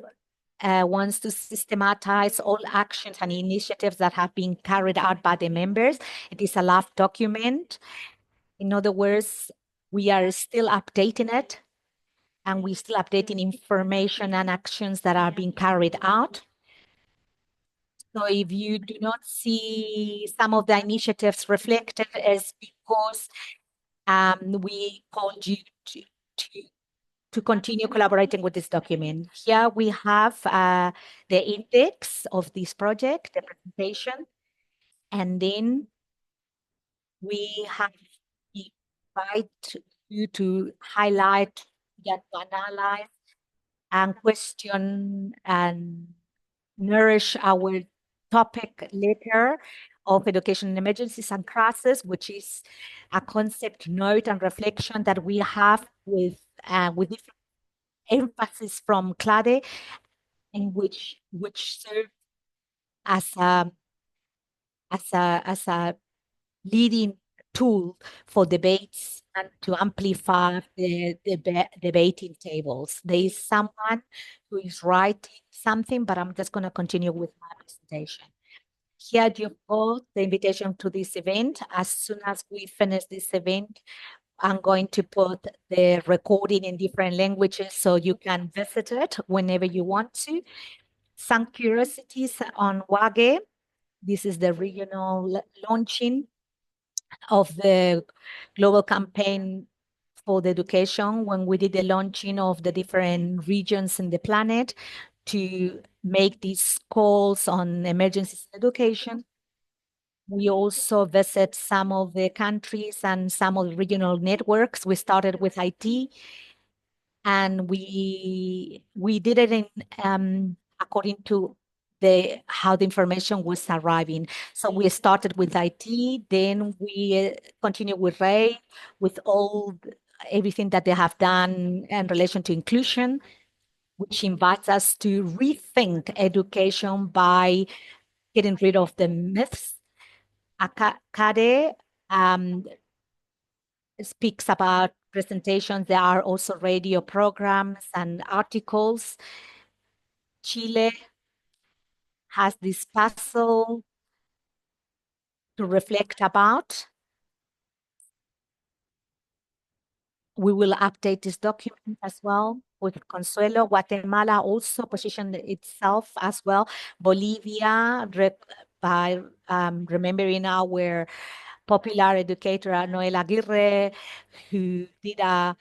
wants to systematize all actions and initiatives that have been carried out by the members. It is a live document. In other words, we are still updating it, and we're still updating information and actions that are being carried out. So if you do not see some of the initiatives reflected, is because we called you to continue collaborating with this document. Here we have the index of this project, the presentation, and then we have invite you to highlight, get to analyze, and question and nourish our topic later of education in emergencies and crisis, which is a concept note and reflection that we have with different emphasis from CLADE, in which serve as a leading tool for debates and to amplify the debating tables. There is someone who is writing something, but I'm just going to continue with my presentation. Here you've got the invitation to this event. As soon as we finish this event, I'm going to put the recording in different languages so you can visit it whenever you want to. Some curiosities on WAGE. This is the regional launching of the global campaign for the education when we did the launching of the different regions in the planet to make these calls on emergencies in education. We also visit some of the countries and some of the regional networks. We started with IT, and we did it in according to how the information was arriving. So we started with IT, then we continued with Ray, with everything that they have done in relation to inclusion, which invites us to rethink education by getting rid of the myths. CADE speaks about presentations. There are also radio programs and articles. Chile has this puzzle to reflect about. We will update this document as well with Consuelo. Guatemala also positioned itself as well. Bolivia, by remembering our popular educator, Noel Aguirre, who did a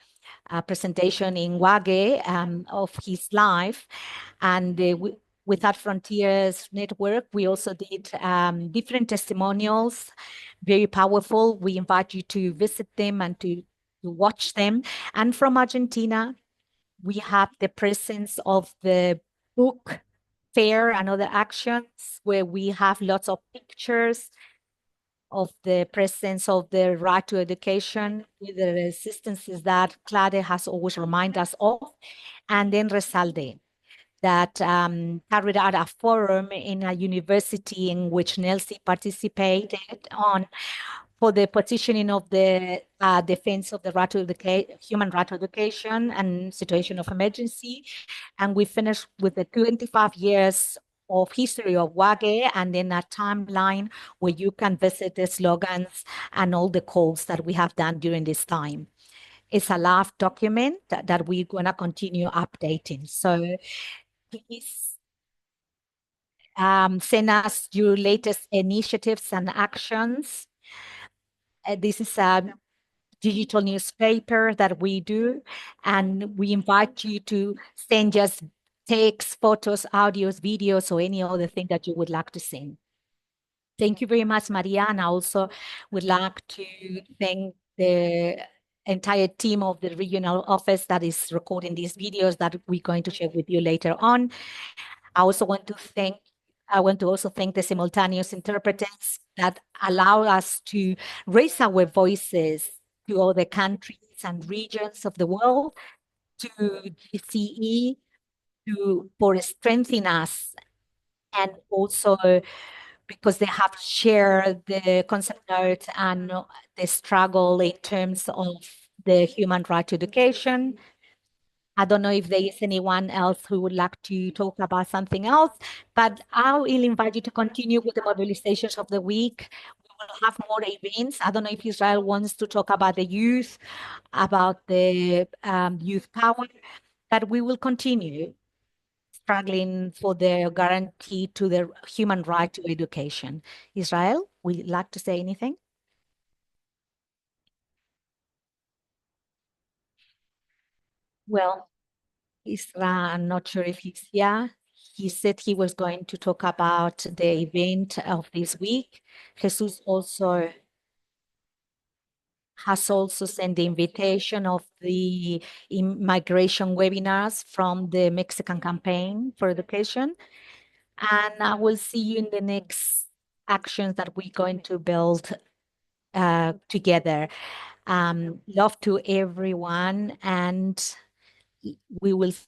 presentation in WAGE of his life. And Without Frontiers Network, we also did different testimonials, very powerful. We invite you to visit them and to watch them. And from Argentina, we have the presence of the book fair and other actions where we have lots of pictures of the presence of the right to education, with the resistances that CLADE has always reminded us of, and then Resalde, that carried out a forum in a university in which Nelsie participated on for the positioning of the defense of the right to human right to education and situation of emergency. And we finished with the 25 years of history of WAGE, and then a timeline where you can visit the slogans and all the calls that we have done during this time. It's a live document that we're going to continue updating. So please send us your latest initiatives and actions. This is a digital newspaper that we do, and we invite you to send just text, photos, audios, videos, or any other thing that you would like to send. Thank you very much, Maria, and I also would like to thank the entire team of the regional office that is recording these videos that we're going to share with you later on. I want to also thank the simultaneous interpreters that allow us to raise our voices to other countries and regions of the world, to GCE, for strengthening us, and also because they have shared the concept note and the struggle in terms of the human right to education. I don't know if there is anyone else who would like to talk about something else, but I will invite you to continue with the mobilizations of the week. We will have more events. I don't know if Israel wants to talk about the youth, about the youth power, but we will continue struggling for the guarantee to the human right to education. Israel, would you like to say anything? Well, I'm not sure if he's here. He said he was going to talk about the event of this week. Jesus also has also sent the invitation of the immigration webinars from the Mexican Campaign for Education. And I will see you in the next actions that we're going to build together. Love to everyone, and we will